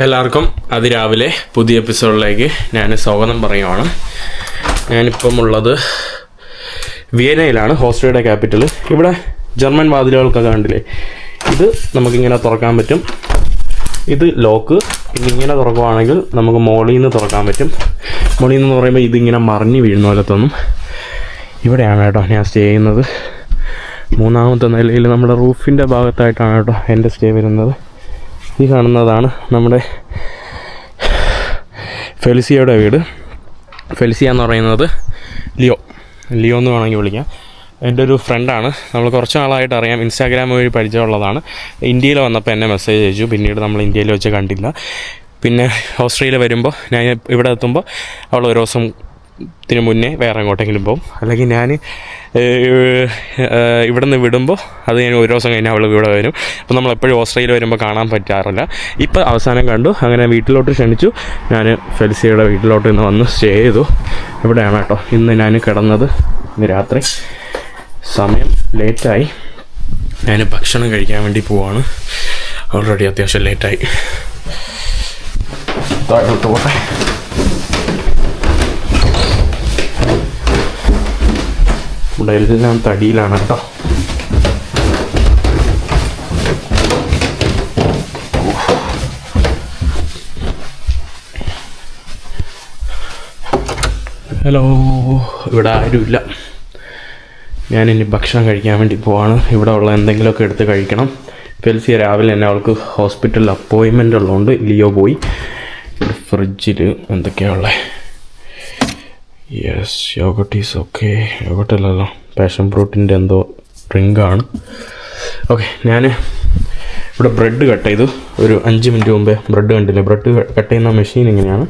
എല്ലാവർക്കും അതിരാവിലെ പുതിയ എപ്പിസോഡിലേക്ക് ഞാൻ സ്വാഗതം പറയുവാണ്. ഞാനിപ്പം ഉള്ളത് വിയനയിലാണ്, ഓസ്ട്രിയയുടെ ക്യാപിറ്റൽ. ഇവിടെ ജർമ്മൻ വാതിലുകൾക്കൊക്കെ കണ്ടില്ലേ, ഇത് നമുക്കിങ്ങനെ തുറക്കാൻ പറ്റും. ഇത് ലോക്ക്. ഇങ്ങനെ തുറക്കുവാണെങ്കിൽ നമുക്ക് മോളിൽ നിന്ന് തുറക്കാൻ പറ്റും. മോളിൽ നിന്ന് പറയുമ്പോൾ ഇതിങ്ങനെ മറിഞ്ഞ് വീഴുന്ന പോലെ തോന്നും. ഇവിടെയാണ് കേട്ടോ ഞാൻ സ്റ്റേ ചെയ്യുന്നത്. 3ാമത്തെ നിലയിൽ നമ്മുടെ റൂഫിൻ്റെ ഭാഗത്തായിട്ടാണ് കേട്ടോ എൻ്റെ സ്റ്റേ വരുന്നത്. ഈ കാണുന്നതാണ് നമ്മുടെ ഫെലിസിയയുടെ വീട്. ഫെലിസിയ എന്ന് പറയുന്നത് ലിയോ എന്ന് വേണമെങ്കിൽ വിളിക്കാം. എൻ്റെ ഒരു ഫ്രണ്ടാണ്. നമ്മൾ കുറച്ച് നാളായിട്ട് അറിയാം, ഇൻസ്റ്റാഗ്രാം വഴി പരിചയമുള്ളതാണ്. ഇന്ത്യയിൽ വന്നപ്പോൾ എന്നെ മെസ്സേജ് അയച്ചു. പിന്നീട് നമ്മൾ ഇന്ത്യയിൽ വെച്ച് കണ്ടില്ല. പിന്നെ ഓസ്ട്രേലിയ വരുമ്പോൾ ഞാൻ ഇവിടെ എത്തുമ്പോൾ അവൾ ഒരു ദിവസത്തിന് മുന്നേ വേറെ എങ്ങോട്ടെങ്കിലും പോകും, അല്ലെങ്കിൽ ഞാൻ ഇവിടെ നിന്ന് വിടുമ്പോൾ അത് ഞാൻ ഒരു ദിവസം കഴിഞ്ഞാൽ അവൾ ഇവിടെ വരും. അപ്പോൾ നമ്മളെപ്പോഴും ഓസ്ട്രേലിയ വരുമ്പോൾ കാണാൻ പറ്റാറില്ല. ഇപ്പോൾ അവസാനം കണ്ടു, അങ്ങനെ വീട്ടിലോട്ട് ക്ഷണിച്ചു. ഞാൻ ഫെലിസിയയുടെ വീട്ടിലോട്ട് ഇന്ന് വന്ന് സ്റ്റേ ചെയ്തു. ഇവിടെയാണ് കേട്ടോ ഇന്ന് ഞാൻ കിടന്നത്. ഇന്ന് രാത്രി സമയം ലേറ്റായി. ഞാൻ ഭക്ഷണം കഴിക്കാൻ വേണ്ടി പോവാണ്. ഓൾറെഡി അത്യാവശ്യം ലേറ്റായി. താഴോട്ട് പോട്ടെ. ഇവിടെ എല്ലാം തടിയിലാണ് കേട്ടോ. ഹലോ, ഇവിടെ ആരുമില്ല. ഞാനിനി ഭക്ഷണം കഴിക്കാൻ വേണ്ടി പോവാണ്. ഇവിടെ ഉള്ള എന്തെങ്കിലുമൊക്കെ എടുത്ത് കഴിക്കണം. ഫെലിസിയ രാവിലെ തന്നെ അവൾക്ക് ഹോസ്പിറ്റലിൽ അപ്പോയിൻമെൻ്റ് ഉള്ളതുകൊണ്ട് ലിയോ പോയി. ഫ്രിഡ്ജിൽ എന്തൊക്കെയാണുള്ളത്? Yes, yogurt is okay. യോഗട്ടല്ലല്ലോ, പാഷൻ ഫ്രൂട്ടിൻ്റെ എന്തോ ഡ്രിങ്കാണ്. ഓക്കെ, ഞാൻ ഇവിടെ ബ്രെഡ് കട്ട് ചെയ്തു. ഒരു 5 മിനിറ്റ് മുമ്പേ ബ്രെഡ് കണ്ടില്ലേ? ബ്രെഡ് കട്ട് ചെയ്യുന്ന മെഷീൻ ഇങ്ങനെയാണ്.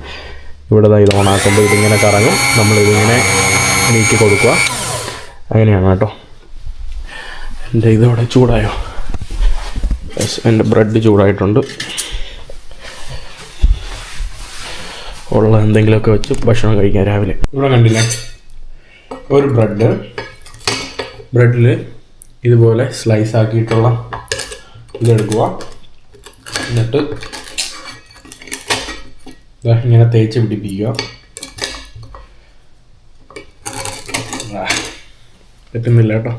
ഇവിടെ ഇത് ഓണാക്കുമ്പോൾ ഇതിങ്ങനെ കറങ്ങും. നമ്മളിതിങ്ങനെ നീക്കി കൊടുക്കുക. അങ്ങനെയാണ് കേട്ടോ. എൻ്റെ ഇതവിടെ ചൂടായോ? യെസ്, എൻ്റെ ബ്രെഡ് ചൂടായിട്ടുണ്ട്. ഉള്ള എന്തെങ്കിലുമൊക്കെ വെച്ച് ഭക്ഷണം കഴിക്കാം രാവിലെ. ഇവിടെ കണ്ടില്ലേ, ഒരു ബ്രെഡിൽ ഇതുപോലെ സ്ലൈസ് ആക്കിയിട്ടുള്ള ഇതെടുക്കുക. എന്നിട്ട് ഇങ്ങനെ തേച്ച് പിടിപ്പിക്കുക. പറ്റുന്നില്ല കേട്ടോ.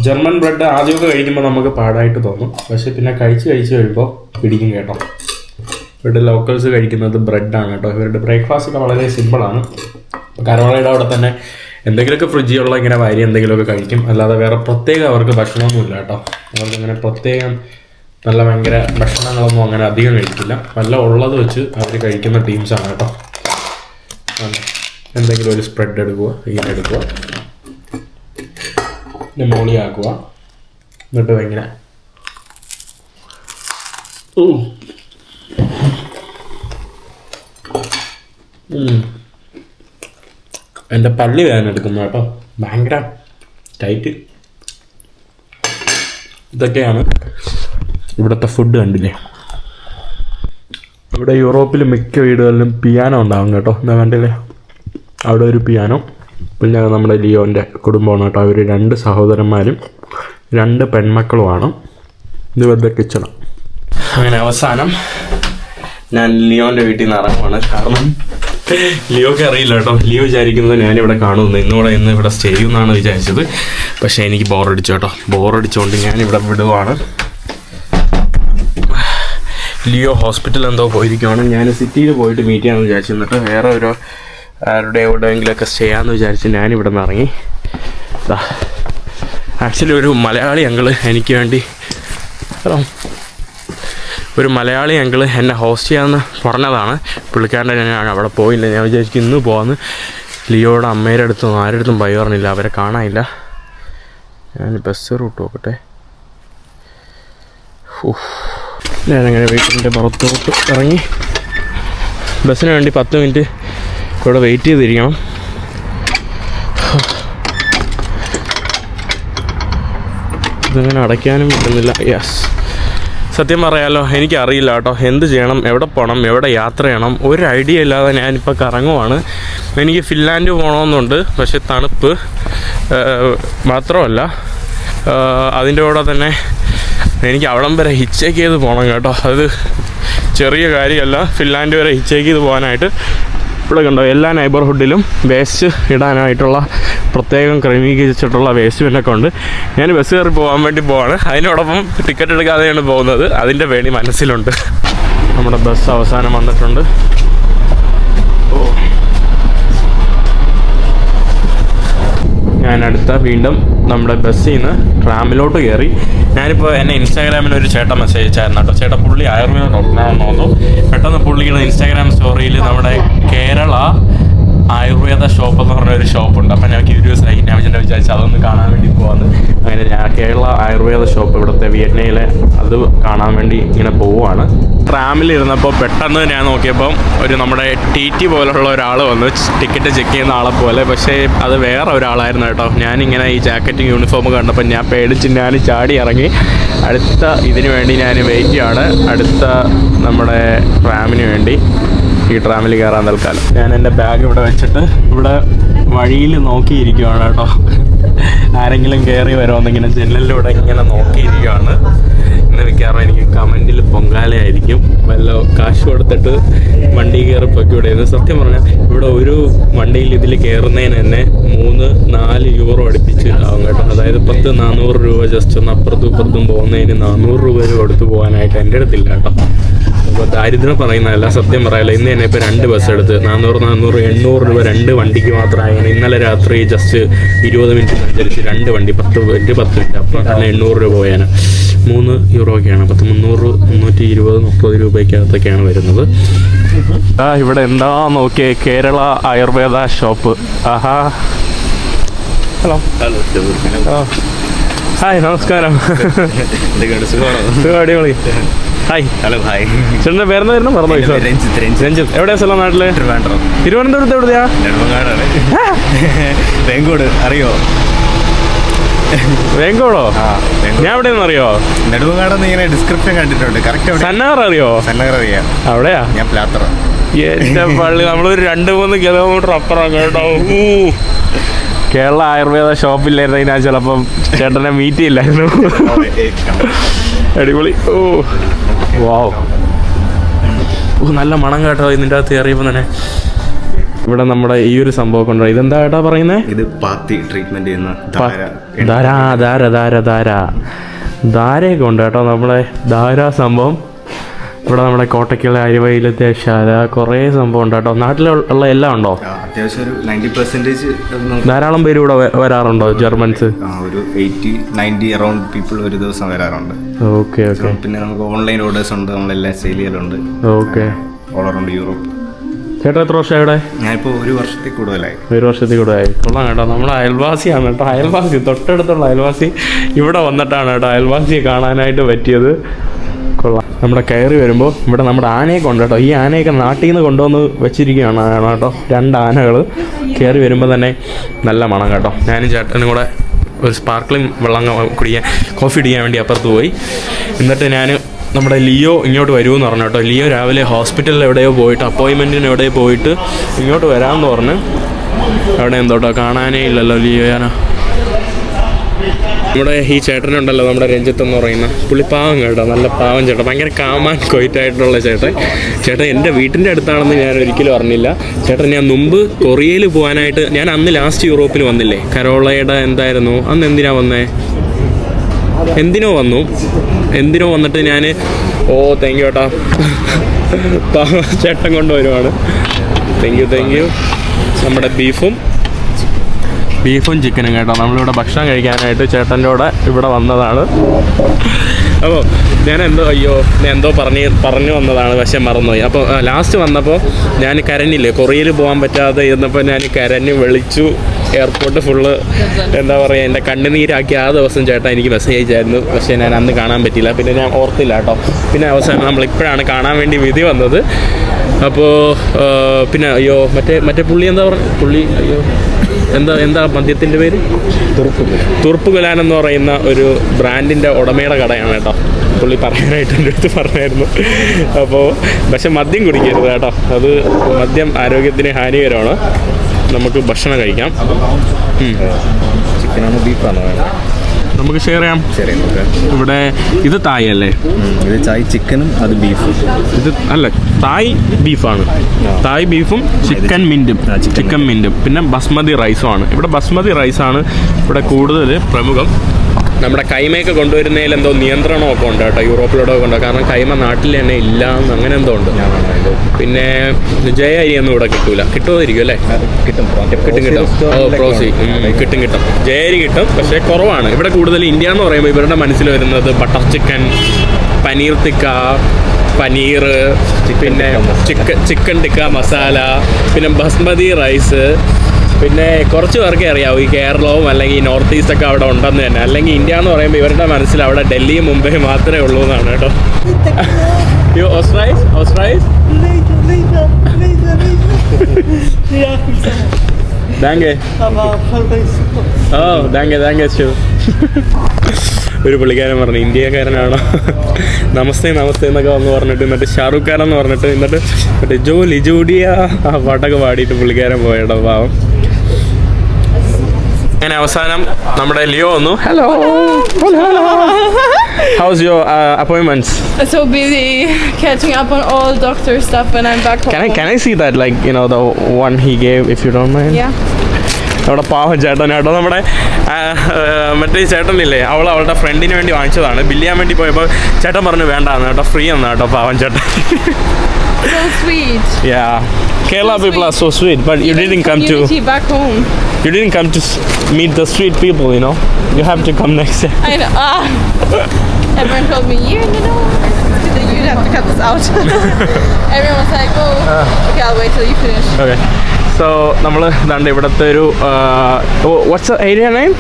ജർമ്മൻ ബ്രെഡ് ആദ്യമൊക്കെ കഴിക്കുമ്പോൾ നമുക്ക് പാടായിട്ട് തോന്നും, പക്ഷെ പിന്നെ കഴിച്ച് കഴിയുമ്പോൾ പിടിക്കും കേട്ടോ. ഇവിടെ ലോക്കൽസ് കഴിക്കുന്നത് ബ്രെഡാണ് കേട്ടോ. ഇവരുടെ ബ്രേക്ക്ഫാസ്റ്റൊക്കെ വളരെ സിമ്പിളാണ്. കരോളയുടെ അവിടെ തന്നെ എന്തെങ്കിലുമൊക്കെ ഫ്രിഡ്ജിലുള്ള ഇങ്ങനെ വാരി എന്തെങ്കിലുമൊക്കെ കഴിക്കും. അല്ലാതെ വേറെ പ്രത്യേകം അവർക്ക് ഭക്ഷണമൊന്നുമില്ല കേട്ടോ. അവർക്കങ്ങനെ പ്രത്യേകം നല്ല ഭയങ്കര ഭക്ഷണങ്ങളൊന്നും അങ്ങനെ അധികം കഴിക്കില്ല. നല്ല ഉള്ളത് വെച്ച് അവർ കഴിക്കുന്ന ടീംസാണ് കേട്ടോ. എന്തെങ്കിലും ഒരു സ്പ്രെഡ് എടുക്കുക, ഇങ്ങനെ എടുക്കുക, പിന്നെ മോളിയാക്കുക. എന്നിട്ട് ഭയങ്കര എൻ്റെ പല്ല് വേദന എടുക്കുന്നു കേട്ടോ, ഭയങ്കര ടൈറ്റ്. ഇതൊക്കെയാണ് ഇവിടുത്തെ ഫുഡ്. കണ്ടില്ലേ, ഇവിടെ യൂറോപ്പിൽ മിക്ക വീടുകളിലും പിയാനോ ഉണ്ടാകും കേട്ടോ. എന്താ കണ്ടില്ലേ, അവിടെ ഒരു പിയാനോ. പിന്നെ നമ്മുടെ ലിയോൻ്റെ കുടുംബമാണ് കേട്ടോ. അവർ 2 സഹോദരന്മാരും 2 പെൺമക്കളുമാണ്. ഇത് വെറുതെ കിച്ചണം. അങ്ങനെ അവസാനം ഞാൻ ലിയോൻ്റെ വീട്ടിൽ നിന്ന് ഇറങ്ങുവാണ്. കാരണം ലിയോക്ക് അറിയില്ല കേട്ടോ. ലിയോ വിചാരിക്കുന്നത് ഞാനിവിടെ കാണുന്നു, ഇന്ന് ഇവിടെ സ്റ്റേ ചെയ്യുമെന്നാണ് വിചാരിച്ചത്. പക്ഷേ എനിക്ക് ബോറടിച്ചു കേട്ടോ. ബോറടിച്ചുകൊണ്ട് ഞാനിവിടെ വിടുവാണ്. ലിയോ ഹോസ്പിറ്റലിൽ എന്തോ പോയിരിക്കുവാണ്. ഞാൻ സിറ്റിയിൽ പോയിട്ട് മീറ്റ് ചെയ്യാമെന്ന് വിചാരിച്ചു. എന്നിട്ട് വേറെ ഒരു ആരുടെ എവിടെയെങ്കിലുമൊക്കെ സ്റ്റേ ചെയ്യാമെന്ന് വിചാരിച്ച് ഞാനിവിടെ നിന്ന് ഇറങ്ങി. ആക്ച്വലി ഒരു മലയാളി അങ്കിള് എനിക്ക് വേണ്ടി, ഒരു മലയാളി അങ്കിള് എന്നെ ഹോസ്റ്റ് ചെയ്യാമെന്ന് പറഞ്ഞതാണ്. പുള്ളിക്കാരൻ്റെ ഞാൻ അവിടെ പോയില്ല. ഞാൻ വിചാരിച്ചു ഇന്ന് പോകാമെന്ന്. ലിയോയുടെ അമ്മയുടെ അടുത്തും ആരുടെ അടുത്തും ഭയ പറഞ്ഞില്ല, അവരെ കാണാനില്ല. ഞാൻ ബസ് റൂട്ട് നോക്കട്ടെ. ഞാനങ്ങനെ വീട്ടിൻ്റെ പുറത്തോട്ട് ഇറങ്ങി. ബസ്സിന് വേണ്ടി 10 മിനിറ്റ് ഇവിടെ വെയിറ്റ് ചെയ്തിരിക്കണം. ഇതിങ്ങനെ അടയ്ക്കാനും പറ്റുന്നില്ല. യെസ്, സത്യം പറയാമല്ലോ, എനിക്കറിയില്ല കേട്ടോ എന്ത് ചെയ്യണം, എവിടെ പോകണം, എവിടെ യാത്ര ചെയ്യണം, ഒരു ഐഡിയ ഇല്ലാതെ ഞാനിപ്പോൾ കറങ്ങുവാണ്. എനിക്ക് ഫിൻലാൻഡ് പോകണമെന്നുണ്ട്, പക്ഷെ തണുപ്പ് മാത്രമല്ല അതിൻ്റെ കൂടെ തന്നെ എനിക്ക് അവിടം വരെ ഹിച്ചേക്ക് ചെയ്ത് പോകണം കേട്ടോ. അത് ചെറിയ കാര്യമല്ല. ഫിൻലാൻഡ് വരെ ഹിച്ചേക്ക് ചെയ്ത് പോകാനായിട്ട്. ഇവിടെ കണ്ടോ, എല്ലാ നെയ്ബർഹുഡിലും വേസ്റ്റ് ഇടാനായിട്ടുള്ള പ്രത്യേകം ക്രമീകരിച്ചിട്ടുള്ള വേസ്റ്റ് ബിന്നൊക്കെ ഉണ്ട്. ഞാൻ ബസ് കയറി പോകാൻ വേണ്ടി പോവാണ്. അതിനോടൊപ്പം ടിക്കറ്റ് എടുക്കാതെയാണ് പോകുന്നത്. അതിൻ്റെ പേടി മനസ്സിലുണ്ട്. നമ്മുടെ ബസ് അവസാനം വന്നിട്ടുണ്ട്. ഞാൻ വീണ്ടും നമ്മുടെ ബസ്സിൽ നിന്ന് ട്രാമിലോട്ട് കയറി. ഞാനിപ്പോൾ എന്നെ ഇൻസ്റ്റാഗ്രാമിൽ ഒരു ചേട്ടൻ മെസ്സേജ് അയച്ചായിരുന്നു കേട്ടോ. ചേട്ടൻ പുള്ളി ആയുർവേദ ഡോക്ടറാണെന്ന് തോന്നുന്നു. പെട്ടെന്ന് പുള്ളിയുടെ ഇൻസ്റ്റാഗ്രാം സ്റ്റോറിയിൽ നമ്മുടെ കേരള ആയുർവേദ ഷോപ്പ് എന്ന് പറഞ്ഞൊരു ഷോപ്പുണ്ട്. അപ്പം ഞാൻ ക്യൂരിയസ് ആയി. ഞാൻ വിചാരിച്ചു അതൊന്ന് കാണാൻ വേണ്ടി പോകാമെന്ന്. അങ്ങനെ ഞാൻ കേരള ആയുർവേദ ഷോപ്പ് ഇവിടുത്തെ വിയറ്റ്നയിലെ അത് കാണാൻ വേണ്ടി ഇങ്ങനെ പോവുകയാണ്. ട്രാമിലിരുന്നപ്പോൾ പെട്ടെന്ന് ഞാൻ നോക്കിയപ്പം നമ്മുടെ TT പോലുള്ള ഒരാൾ വന്ന് ടിക്കറ്റ് ചെക്ക് ചെയ്യുന്ന ആളെ പോലെ. പക്ഷേ അത് വേറെ ഒരാളായിരുന്നു കേട്ടോ. ഞാനിങ്ങനെ ഈ ജാക്കറ്റും യൂണിഫോമും കണ്ടപ്പോൾ ഞാൻ പേടിച്ച് ഞാൻ ചാടി ഇറങ്ങി. അടുത്ത ഇതിന് വേണ്ടി ഞാൻ വെയിറ്റ് ചെയ്യാണ്. അടുത്ത നമ്മുടെ ട്രാമിന് വേണ്ടി ഈ ട്രാമിൽ കയറാൻ തൽക്കാലം. ഞാൻ എൻ്റെ ബാഗ് ഇവിടെ വെച്ചിട്ട് ഇവിടെ വഴിയിൽ നോക്കിയിരിക്കുകയാണ് കേട്ടോ. ആരെങ്കിലും കയറി വരുമെന്നിങ്ങനെ ജനലിലൂടെ ഇങ്ങനെ നോക്കിയിരിക്കുകയാണ്. ഇന്ന് മിക്കവാറും എനിക്ക് കമൻറ്റിൽ പൊങ്കാലയായിരിക്കും. വല്ല കാശ് കൊടുത്തിട്ട് വണ്ടി കയറി പൊയ്ക്കൂടെയെന്ന്. സത്യം പറഞ്ഞാൽ ഇവിടെ ഒരു വണ്ടിയിൽ ഇതിൽ കയറുന്നതിന് തന്നെ 3-4 യൂറോ അടുപ്പിച്ച് ആവും കേട്ടോ. അതായത് 10-400 രൂപ ജസ്റ്റ് ഒന്ന് അപ്പുറത്തും ഇപ്പുറത്തും പോകുന്നതിന് 400 രൂപ കൊടുത്തു പോകാനായിട്ട് എൻ്റെ അടുത്തില്ല കേട്ടോ. അപ്പോൾ ദാരിദ്ര്യം പറയുന്നതല്ല, സത്യം പറയാമല്ലോ. ഇന്ന് തന്നെ ഇപ്പോൾ 2 ബസ് എടുത്ത് 400 800 രൂപ 2 വണ്ടിക്ക് മാത്രമായി. ഇന്നലെ രാത്രി ജസ്റ്റ് 20 മിനിറ്റ് സഞ്ചരിച്ച് 2 വണ്ടി 10 മിനിറ്റ് അപ്പോൾ തന്നെ 800 രൂപ പോയാന്. 3 യൂറോയൊക്കെയാണ്. 300 320 30 രൂപയ്ക്കകത്തൊക്കെയാണ് വരുന്നത്. ഇവിടെ എന്താ നോക്കിയേ, കേരള ആയുർവേദ ഷോപ്പ്. ആഹാ, ഹലോ. ഹായ്, നമസ്കാരം. അടിപൊളി. ഹായ്. ഹലോ. ഹായ്. ചേട്ടൻ്റെ പേരെന്നായിരുന്നു? മറന്നു. രഞ്ജിത്ത്. എവിടെയാ സ്ഥലം? നാട്ടില് തിരുവനന്തപുരത്ത്. എവിടെയാ? വെങ്കോട്. അറിയോ? വേങ്കോടോ? ഞാൻ എവിടെയെന്ന് അറിയോ? നെടുമങ്ങാടെന്ന് ഇങ്ങനെ ഡിസ്ക്രിപ്ഷൻ കണ്ടിട്ടുണ്ട്. കറക്റ്റ്. സന്നഗർ അറിയോ? സന്നഗർ അറിയാം. അവിടെയാ? ഞാൻ പ്ലാത്തറ. എന്റെ പള്ളി, നമ്മളൊരു 2-3 കിലോമീറ്റർ അപ്പുറം കേട്ടോ. കേരള ആയുർവേദ ഷോപ്പില്ലായിരുന്നു ഞാൻ ചിലപ്പം ചേട്ടനെ മീറ്റ് ചെയ്യില്ലായിരുന്നു. അടിപൊളി. വാവ്. നല്ല മണം കേട്ടോ ഇതിൻ്റെ അകത്ത് കയറിയപ്പോൾ തന്നെ. ഇവിടെ നമ്മുടെ ഈ ഒരു സംഭവം ഉണ്ടോ? ഇതെന്താ ഏട്ടാ പറയുന്നത്? ഇത് പാത്തി ട്രീറ്റ്മെന്റ് ചെയ്യുന്ന ധാരയൊക്കെ ഉണ്ട് കേട്ടോ. നമ്മുടെ ധാര സംഭവം ഇവിടെ നമ്മുടെ കോട്ടയ്ക്കുള്ള ആയുർവേദത്തെ ശാല കുറേ സംഭവം ഉണ്ട് കേട്ടോ. നാട്ടിലുള്ള എല്ലാം ഉണ്ടോ? അത്യാവശ്യം ഒരു 90% ധാരാളം പേര് ഇവിടെ വരാറുണ്ടോ? ജർമ്മൻസ് ഒരു 80-90 അറൗണ്ട് പീപ്പിൾ ഒരു ദിവസം വരാറുണ്ട്. Okay okay. പിന്നെ നമുക്ക് ഓൺലൈൻ ഓർഡേഴ്സ് ഉണ്ട്, നമ്മളെല്ലാം സെയിൽ ചെയ്യലുണ്ട്. ഓക്കെ. All around Europe. ചേട്ടാ എത്ര വർഷം ഇവിടെ? ഞാനിപ്പോൾ 1 വർഷത്തിൽ കൂടുതലായി. 1 വർഷത്തിൽ കൂടുതലായി. കൊള്ളാം കേട്ടോ. നമ്മുടെ അയൽവാസിയാണ് കേട്ടോ. അയൽവാസി, തൊട്ടടുത്തുള്ള അയൽവാസി ഇവിടെ വന്നിട്ടാണ് കേട്ടോ അയൽവാസിയെ കാണാനായിട്ട് പറ്റിയത്. കൊള്ളാം. നമ്മുടെ കയറി വരുമ്പോൾ ഇവിടെ നമ്മുടെ ആനയൊക്കെ ഉണ്ട് കേട്ടോ. ഈ ആനയൊക്കെ നാട്ടിൽ നിന്ന് കൊണ്ടുവന്ന് വെച്ചിരിക്കുകയാണ് കേട്ടോ. 2 ആനകൾ കയറി വരുമ്പോൾ തന്നെ നല്ല മണം കേട്ടോ. ഞാനും ചേട്ടനും കൂടെ ഒരു സ്പാർക്ക്ലിംഗ് വെള്ളം കുടിക്കാൻ, കോഫി അടിക്കാൻ വേണ്ടി അപ്പുറത്ത് പോയി. എന്നിട്ട് ഞാൻ നമ്മുടെ ലിയോ ഇങ്ങോട്ട് വരുമെന്ന് പറഞ്ഞു കേട്ടോ. ലിയോ രാവിലെ ഹോസ്പിറ്റലിൽ എവിടെയോ പോയിട്ട്, അപ്പോയിൻമെൻറ്റിന് എവിടെയോ പോയിട്ട് ഇങ്ങോട്ട് വരാമെന്ന് പറഞ്ഞ്. അവിടെ എന്തോട്ടോ കാണാനേ ഇല്ലല്ലോ ലിയോയാന. നമ്മുടെ ഈ ചേട്ടനുണ്ടല്ലോ, നമ്മുടെ രഞ്ജിത്ത് എന്ന് പറയുന്ന പുള്ളി പാവം കേട്ടോ. നല്ല പാവം ചേട്ടൻ, ഭയങ്കര കാമാൻ കൊയിറ്റായിട്ടുള്ള ചേട്ടൻ എൻ്റെ വീട്ടിൻ്റെ അടുത്താണെന്ന് ഞാൻ ഒരിക്കലും അറിഞ്ഞില്ല. ചേട്ടൻ ഞാൻ മുമ്പ് കൊറിയയിൽ പോകാനായിട്ട്, ഞാൻ അന്ന് ലാസ്റ്റ് യൂറോപ്പിൽ വന്നില്ലേ, കരോളയുടെ എന്തായിരുന്നു അന്ന്, എന്തിനാ വന്നേ, എന്തിനോ വന്നിട്ട് ഞാൻ താങ്ക് യു ചേട്ടാ, ചേട്ടൻ കൊണ്ടുവരുവാണ്. Thank you. നമ്മുടെ ബീഫും ചിക്കനും കേട്ടോ. നമ്മളിവിടെ ഭക്ഷണം കഴിക്കാനായിട്ട് ചേട്ടൻ്റെ കൂടെ ഇവിടെ വന്നതാണ്. അപ്പോൾ ഞാൻ എന്തോ പറഞ്ഞു വന്നതാണ്, പക്ഷെ മറന്നുപോയി. അപ്പോൾ ലാസ്റ്റ് വന്നപ്പോൾ ഞാൻ കരഞ്ഞില്ലേ, കൊറിയയിൽ പോകാൻ പറ്റാതെ ഇരുന്നപ്പോൾ ഞാൻ കരഞ്ഞ് വിളിച്ചു. എയർപോർട്ട് ഫുള്ള് എന്താ പറയുക, എൻ്റെ കണ്ണുനീരാക്കി. ആ ദിവസം ചേട്ടൻ എനിക്ക് മെസ്സേജ് അയച്ചായിരുന്നു, പക്ഷേ ഞാൻ അന്ന് കാണാൻ പറ്റിയില്ല. പിന്നെ ഞാൻ ഓർത്തില്ല കേട്ടോ. പിന്നെ അവസാനം നമ്മളിപ്പോഴാണ് കാണാൻ വേണ്ടി വിധി വന്നത്. അപ്പോൾ പിന്നെ മറ്റേ പുള്ളി എന്താ പറയുക, പുള്ളി എന്താ മദ്യത്തിൻ്റെ പേര്? തുറുപ്പ് ഗുലാൻ എന്ന് പറയുന്ന ഒരു ബ്രാൻഡിൻ്റെ ഉടമയുടെ കടയാണ് കേട്ടോ. പുള്ളി പറയാനായിട്ട് എൻ്റെ അടുത്ത് പറഞ്ഞായിരുന്നു. അപ്പോൾ പക്ഷെ മദ്യം കുടിക്കരുത് കേട്ടോ, അത് മദ്യം ആരോഗ്യത്തിന് ഹാനികരമാണ്. നമുക്ക് ഭക്ഷണം കഴിക്കാം. ചിക്കനാണോ ബീഫാണോ? നമുക്ക് ഷെയർ ചെയ്യാം. ശരി നോക്കാം. ഇവിടെ ഇത് തായ് അല്ലേ? ഇത് ചായ് ചിക്കനും അത് ബീഫും. ഇത് അല്ല, തായ് ബീഫാണ്. തായ് ബീഫും ചിക്കൻ മിൻറ്റും, ചിക്കൻ മിൻറ്റും പിന്നെ ബസ്മതി റൈസും ആണ്. ഇവിടെ ബസ്മതി റൈസാണ് ഇവിടെ കൂടുതൽ പ്രമുഖം. നമ്മുടെ കൈമയൊക്കെ കൊണ്ടുവരുന്നതിൽ എന്തോ നിയന്ത്രണമൊക്കെ ഉണ്ട് കേട്ടോ, യൂറോപ്പിലൂടെ ഉണ്ട്. കാരണം കൈമ നാട്ടിൽ തന്നെ ഇല്ല അങ്ങനെ എന്തോ ഉണ്ട്. പിന്നെ ജയ അരി ഒന്നും ഇവിടെ കിട്ടൂല. കിട്ടുമായിരിക്കും അല്ലേ? കിട്ടും. പ്രോസി കിട്ടും. ജയ അരി കിട്ടും, പക്ഷേ കുറവാണ്. ഇവിടെ കൂടുതൽ ഇന്ത്യ എന്ന് പറയുമ്പോൾ ഇവരുടെ മനസ്സിൽ വരുന്നത് ബട്ടർ ചിക്കൻ, പനീർ തിക്ക, പനീർ, പിന്നെ ചിക്കൻ ടിക്ക മസാല, പിന്നെ ബസ്മതി റൈസ്. പിന്നെ കുറച്ച് പേർക്കേ അറിയാവും ഈ കേരളവും അല്ലെങ്കിൽ നോർത്ത് ഈസ്റ്റ് ഒക്കെ അവിടെ ഉണ്ടെന്ന് തന്നെ. അല്ലെങ്കിൽ ഇന്ത്യ എന്ന് പറയുമ്പോൾ ഇവരുടെ മനസ്സിൽ അവിടെ ഡൽഹി മുംബൈ മാത്രമേ ഉള്ളൂ എന്നാണ് കേട്ടോ. ഒരു പുള്ളിക്കാരൻ പറഞ്ഞു ഇന്ത്യക്കാരനാണോ, നമസ്തേ നമസ്തേ എന്നൊക്കെ വന്ന് പറഞ്ഞിട്ട് എന്നിട്ട് ഷാറുഖ് ഖാൻ എന്ന് പറഞ്ഞിട്ട് എന്നിട്ട് ജോലി ജോഡിയ ആ പാട്ടൊക്കെ പാടിയിട്ട് പുള്ളിക്കാരൻ പോയട്ടോ പാവം. അങ്ങനെ അവസാനം നമ്മുടെ ലിയോ വന്നു. Hello, how's your appointments? So busy catching up on all doctor stuff when I'm back home. Can I see that, like, you know, the one he gave, if you don't mind? Yeah. നമ്മുടെ പാവം ചേട്ടൻ കേട്ടോ. നമ്മുടെ മറ്റേ ചേട്ടനില്ലേ, അവളുടെ ഫ്രണ്ടിന് വേണ്ടി വാങ്ങിച്ചതാണ്. ബില്ല് ചെയ്യാൻ വേണ്ടി പോയപ്പോൾ ചേട്ടൻ പറഞ്ഞു വേണ്ടാന്ന് കേട്ടോ, ഫ്രീ എന്നാ കേട്ടോ പാവം ചേട്ടൻ. So sweet. Yeah, Kerala people are so sweet, but you didn't come to. Back home. You didn't come to meet the street people, you know. You have to come next year. I know. Everyone told me, you know, you have to cut this out. Everyone was like, oh, okay, I'll wait till you finish. Okay. So നമ്മൾ ഇതാണ്ട് ഇവിടുത്തെ ഒരു what's the area name?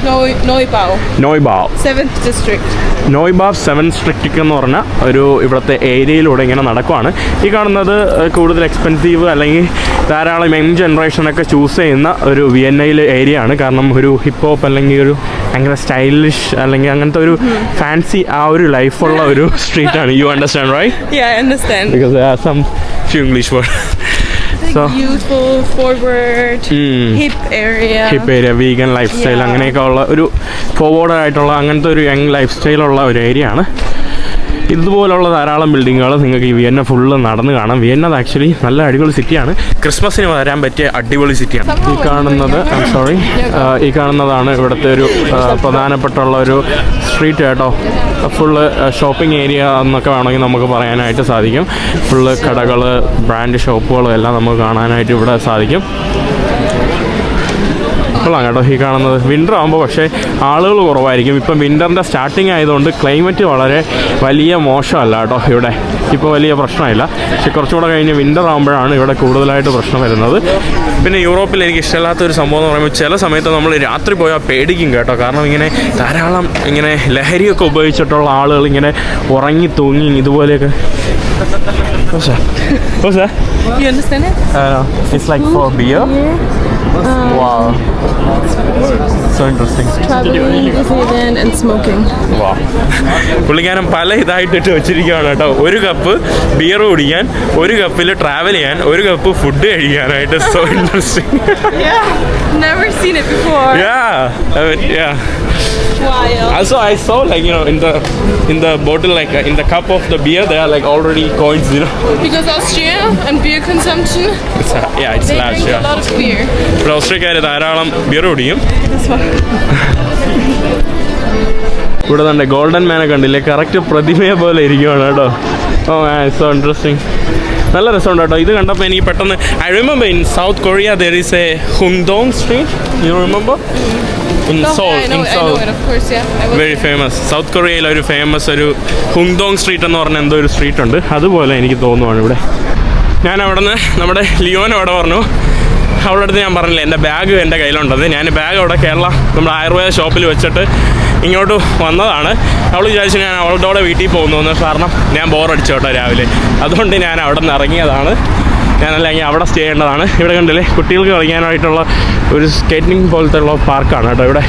Neubau. Neubau. 7th district. Neubau 7th district എന്ന് പറഞ്ഞ ഒരു ഇവിടുത്തെ ഏരിയയിലൂടെ ഇങ്ങനെ നടക്കുവാണ്. ഈ കാണുന്നത് കൂടുതൽ എക്സ്പെൻസീവ് അല്ലെങ്കിൽ ധാരാളം യങ് ജനറേഷനൊക്കെ ചൂസ് ചെയ്യുന്ന ഒരു വിയന്നയിലെ ഏരിയ ആണ്. കാരണം ഒരു ഹിപ്പ് ഹോപ്പ് അല്ലെങ്കിൽ ഒരു ഭയങ്കര സ്റ്റൈലിഷ് അല്ലെങ്കിൽ അങ്ങനത്തെ ഒരു ഫാൻസി ആ ഒരു ലൈഫുള്ള ഒരു സ്ട്രീറ്റാണ്. You understand, right? Yeah, I understand. Because there are some few English words. So youthful, forward, hip area, vegan lifestyle, അങ്ങനെയൊക്കെ ഉള്ള ഒരു ഫോർവേഡ് ആയിട്ടുള്ള അങ്ങനത്തെ ഒരു യങ് ലൈഫ് സ്റ്റൈലുള്ള ഒരു ഏരിയ ആണ്. ഇതുപോലുള്ള ധാരാളം ബിൽഡിങ്ങുകൾ നിങ്ങൾക്ക് ഈ വിയന്ന ഫുള്ള് നടന്ന് കാണാം. വിയന്ന ആക്ച്വലി നല്ല അടിപൊളി സിറ്റിയാണ്. ക്രിസ്മസിന് വരാൻ പറ്റിയ അടിപൊളി സിറ്റിയാണ്. ഈ കാണുന്നതാണ് ഇവിടുത്തെ ഒരു പ്രധാനപ്പെട്ടുള്ള ഒരു സ്ട്രീറ്റ് കേട്ടോ. ഫുള്ള് ഷോപ്പിംഗ് ഏരിയ എന്നൊക്കെ വേണമെങ്കിൽ നമുക്ക് പറയാനായിട്ട് സാധിക്കും. ഫുള്ള് കടകൾ, ബ്രാൻഡ് ഷോപ്പുകളും എല്ലാം നമുക്ക് കാണാനായിട്ട് ഇവിടെ സാധിക്കും. കേട്ടോ ഈ കാണുന്നത് വിൻ്റർ ആകുമ്പോൾ പക്ഷേ ആളുകൾ കുറവായിരിക്കും. ഇപ്പം വിൻ്ററിൻ്റെ സ്റ്റാർട്ടിങ് ആയതുകൊണ്ട് ക്ലൈമറ്റ് വളരെ വലിയ മോശമല്ല കേട്ടോ. ഇവിടെ ഇപ്പോൾ വലിയ പ്രശ്നമില്ല. പക്ഷെ കുറച്ചുകൂടെ കഴിഞ്ഞ് വിൻ്റർ ആകുമ്പോഴാണ് ഇവിടെ കൂടുതലായിട്ട് പ്രശ്നം വരുന്നത്. പിന്നെ യൂറോപ്പിൽ എനിക്ക് ഇഷ്ടമില്ലാത്തൊരു സംഭവം എന്ന് പറയുമ്പോൾ ചില സമയത്ത് നമ്മൾ രാത്രി പോയാൽ പേടിക്കും കേട്ടോ. കാരണം ഇങ്ങനെ ധാരാളം ഇങ്ങനെ ലഹരിയൊക്കെ ഉപയോഗിച്ചിട്ടുള്ള ആളുകൾ ഇങ്ങനെ ഉറങ്ങി തൂങ്ങി ഇതുപോലെയൊക്കെ. You understand it? It's like for beer. Wow. So interesting. Traveling, Disneyland and smoking. Wow. പുള്ളിക്കാരൻ പല ഇതായിട്ടിട്ട് വെച്ചിരിക്കുകയാണ് കേട്ടോ. ഒരു കപ്പ് ബിയർ കുടിക്കാൻ, ഒരു കപ്പിൽ ട്രാവൽ ചെയ്യാൻ, ഒരു കപ്പ് ഫുഡ് കഴിക്കാനായിട്ട്. So interesting. Yeah, never seen it before. Yeah. Wild. Also, I saw, like, you know, in the bottle, like in the cup of the beer, there are like already coins, you know. Because Austria and beer consumption, It's they large. drink a lot of beer. ഇവിടെ ഓസ്ട്രിയക്കാർ ധാരാളം beer കുടിക്കും. This one. ഇവിടെ തന്നെ golden മാനെ കണ്ടില്ലേ, correct പ്രതിമയെ പോലെ ഇരിക്കുവാണ് കേട്ടോ. Oh so interesting. നല്ല രസമുണ്ട് കേട്ടോ. ഇത് കണ്ടപ്പോൾ എനിക്ക് പെട്ടെന്ന് I remember in South Korea there is a Hungdong street. You remember? In Seoul. I know it, of course, yeah. Very famous. South കൊറിയയിൽ ഒരു ഫേമസ് ഒരു ഹുങ്ഡോങ് സ്ട്രീറ്റ് എന്ന് പറഞ്ഞ എന്തോ ഒരു സ്ട്രീറ്റ് ഉണ്ട്. അതുപോലെ എനിക്ക് തോന്നുവാണ് ഇവിടെ. ഞാൻ അവിടെ നിന്ന് നമ്മുടെ ലിയോനെ അവിടെ പറഞ്ഞു. അവളുടെ അടുത്ത് ഞാൻ പറഞ്ഞില്ലേ എൻ്റെ ബാഗ് എൻ്റെ കയ്യിലുണ്ടത്. ഞാൻ ബാഗ് അവിടെ കേരള നമ്മുടെ ആയുർവേദ ഷോപ്പിൽ വെച്ചിട്ട് ഇങ്ങോട്ട് വന്നതാണ്. അവൾ വിചാരിച്ചു ഞാൻ അവളുടെ വീട്ടിൽ പോകുന്നു. കാരണം ഞാൻ ബോറടിച്ചു കേട്ടോ രാവിലെ. അതുകൊണ്ട് ഞാൻ അവിടെ നിന്ന് ഇറങ്ങിയതാണ്. ഞാനല്ലെങ്കിൽ അവിടെ സ്റ്റേ ചെയ്യേണ്ടതാണ്. ഇവിടെ കണ്ടില്ലേ കുട്ടികൾക്ക് കളിക്കാനായിട്ടുള്ള ഒരു സ്കേറ്റിംഗ് പോലത്തെ ഉള്ള പാർക്കാണ് കേട്ടോ. ഇവിടെ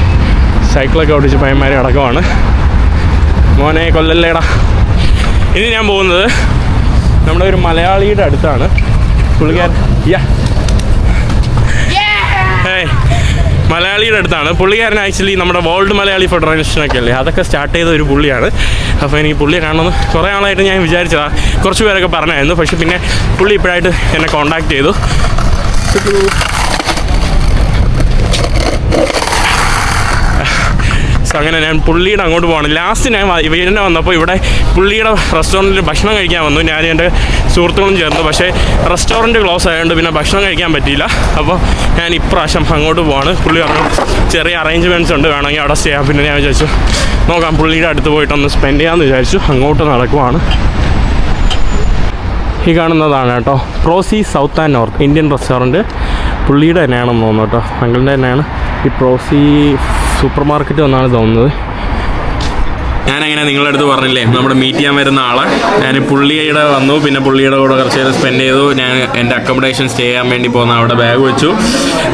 സൈക്കിളൊക്കെ ഓടിച്ച് പയ്യന്മാർ അടക്കമാണ്. മോനെ കൊല്ലല്ലേടാ. ഇനി ഞാൻ പോകുന്നത് നമ്മുടെ ഒരു മലയാളിയുടെ അടുത്താണ്. പുള്ളിക്കാരൻ മലയാളിയുടെ അടുത്താണ്. പുള്ളിക്കാരൻ ആക്ച്വലി നമ്മുടെ വേൾഡ് മലയാളി ഫെഡറേഷനൊക്കെ അല്ലേ, അതൊക്കെ സ്റ്റാർട്ട് ചെയ്ത ഒരു പുള്ളിയാണ്. അപ്പോൾ എനിക്ക് പുള്ളിയെ കാണണമെന്ന് കുറേ ആളായിട്ട് ഞാൻ വിചാരിച്ചതാണ്. കുറച്ച് പേരൊക്കെ പറഞ്ഞായിരുന്നു. പക്ഷേ പിന്നെ പുള്ളി ഇപ്പോഴായിട്ട് എന്നെ കോൺടാക്ട് ചെയ്തു. സോ അങ്ങനെ ഞാൻ പുള്ളിയുടെ അങ്ങോട്ട് പോകണം. ലാസ്റ്റ് ഞാൻ വീടിനെ വന്നപ്പോൾ ഇവിടെ പുള്ളിയുടെ റെസ്റ്റോറൻറ്റിൽ ഭക്ഷണം കഴിക്കാൻ വന്നു. ഞാൻ എൻ്റെ സുഹൃത്തുക്കളും ചേർന്നു. പക്ഷേ റെസ്റ്റോറൻറ്റ് ക്ലോസ് ആയതുകൊണ്ട് പിന്നെ ഭക്ഷണം കഴിക്കാൻ പറ്റിയില്ല. അപ്പോൾ ഞാൻ ഇപ്രാവശ്യം അങ്ങോട്ട് പോവാണ്. പുള്ളി പറഞ്ഞു ചെറിയ അറേഞ്ച്മെൻറ്റ്സ് ഉണ്ട്, വേണമെങ്കിൽ അവിടെ ചെയ്യാം. പിന്നെ ഞാൻ വിചാരിച്ചു നോക്കാം, പുള്ളിയുടെ അടുത്ത് പോയിട്ടൊന്ന് സ്പെൻഡ് ചെയ്യാമെന്ന് വിചാരിച്ചു. അങ്ങോട്ട് നടക്കുവാണ്. ഈ കാണുന്നതാണ് കേട്ടോ പ്രോസി South and North Indian restaurant. പുള്ളിയുടെ തന്നെയാണെന്ന് തോന്നുന്നു കേട്ടോ, അങ്കിളിൻ്റെ തന്നെയാണ്. ഈ പ്രോസി സൂപ്പർ മാർക്കറ്റ് എന്നാണ് തോന്നുന്നത്. ഞാനങ്ങനെ നിങ്ങളുടെ അടുത്ത് പറഞ്ഞില്ലേ നമ്മുടെ മീറ്റ് ചെയ്യാൻ വരുന്ന ആളെ, ഞാൻ പുള്ളിയുടെ വന്നു. പിന്നെ പുള്ളിയുടെ കൂടെ കുറച്ച് നേരം സ്പെൻഡ് ചെയ്തു. ഞാൻ എൻ്റെ അക്കോമഡേഷൻ സ്റ്റേ ചെയ്യാൻ വേണ്ടി പോകുന്ന അവിടെ ബാഗ് വെച്ചു.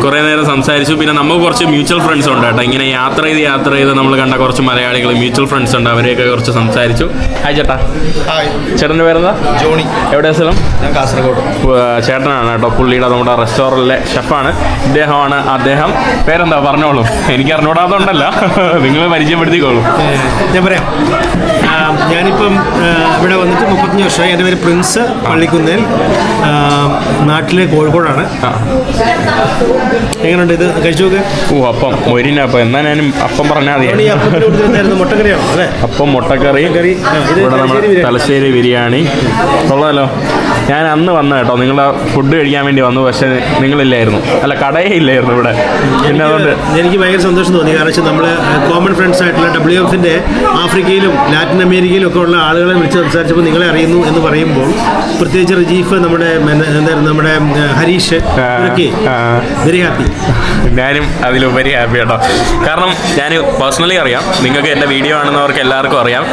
കുറേ നേരം സംസാരിച്ചു. പിന്നെ നമുക്ക് കുറച്ച് മ്യൂച്വൽ ഫ്രണ്ട്സ് ഉണ്ട് കേട്ടോ. ഇങ്ങനെ യാത്ര ചെയ്ത് നമ്മൾ കണ്ട കുറച്ച് മലയാളികൾ മ്യൂച്വൽ ഫ്രണ്ട്സ് ഉണ്ട്. അവരെയൊക്കെ കുറച്ച് സംസാരിച്ചു. ഹായ് ചേട്ടാ. ഹായ്. ചേട്ടൻ്റെ പേരെന്താ? ജോണി. എവിടെയാ സ്ഥലം? ഞാൻ കാസർഗോഡ്. ചേട്ടനാണ് കേട്ടോ പുള്ളിയുടെ നമ്മുടെ റെസ്റ്റോറൻറ്റിലെ ഷെഫാണ്. ഇദ്ദേഹമാണ് അദ്ദേഹം. പേരെന്താ പറഞ്ഞോളൂ, എനിക്ക് അറിഞ്ഞൂടാത്തതുകൊണ്ടല്ല, നിങ്ങൾ പരിചയപ്പെടുത്തിക്കോളൂ. ഞാൻ പറയാം. ഞാനിപ്പം ഇവിടെ വന്നിട്ട് 35 വർഷമായി. എൻ്റെ പേര് പ്രിൻസ് പള്ളിക്കുന്നേൽ, നാട്ടിലെ കോഴിക്കോടാണ്. എങ്ങനെയുണ്ട് ഇത്? കഴിച്ചു നോക്ക്. അപ്പം മൊരിനപ്പം എന്നാ ഞാനും അപ്പം പറഞ്ഞാൽ മതി. ഈ അപ്പത്തിന് കൊടുത്തിരുന്നായിരുന്നു മുട്ടക്കറിയാണോ? അതെ, അപ്പം മുട്ടക്കറി. ഇത് ഇവിടെ നമ്മുടെ തലശ്ശേരി ബിരിയാണി കൊള്ളാമല്ലോ. ഞാൻ അന്ന് വന്ന കേട്ടോ, നിങ്ങളുടെ ഫുഡ് കഴിക്കാൻ വേണ്ടി വന്നു. പക്ഷേ നിങ്ങളില്ലായിരുന്നു, അല്ല കടയേ ഇല്ലായിരുന്നു ഇവിടെ. പിന്നെ അതുകൊണ്ട് എനിക്ക് ഭയങ്കര സന്തോഷം തോന്നി. കാരണം വെച്ചാൽ നമ്മൾ കോമൺ ഫ്രണ്ട്സ് ആയിട്ടുള്ള WFൻ്റെ ആഫ്രിക്കയിലും ലാറ്റിൻ അമേരിക്കയിലും ഒക്കെ ഉള്ള ആളുകളെ വിളിച്ച് സംസാരിച്ചപ്പോൾ നിങ്ങളെ അറിയുന്നു എന്ന് പറയുമ്പോൾ, പ്രത്യേകിച്ച് റിജീഫ്, എന്തായിരുന്നു നമ്മുടെ ഹരീഷ്, ഇതൊക്കെ വെരി ഹാപ്പി. ഞാനും അതിലുപരി ഹാപ്പി കേട്ടോ. കാരണം ഞാൻ പേഴ്സണലി അറിയാം, നിങ്ങൾക്ക് എൻ്റെ വീഡിയോ കാണുന്നവർക്ക് എല്ലാവർക്കും അറിയാം.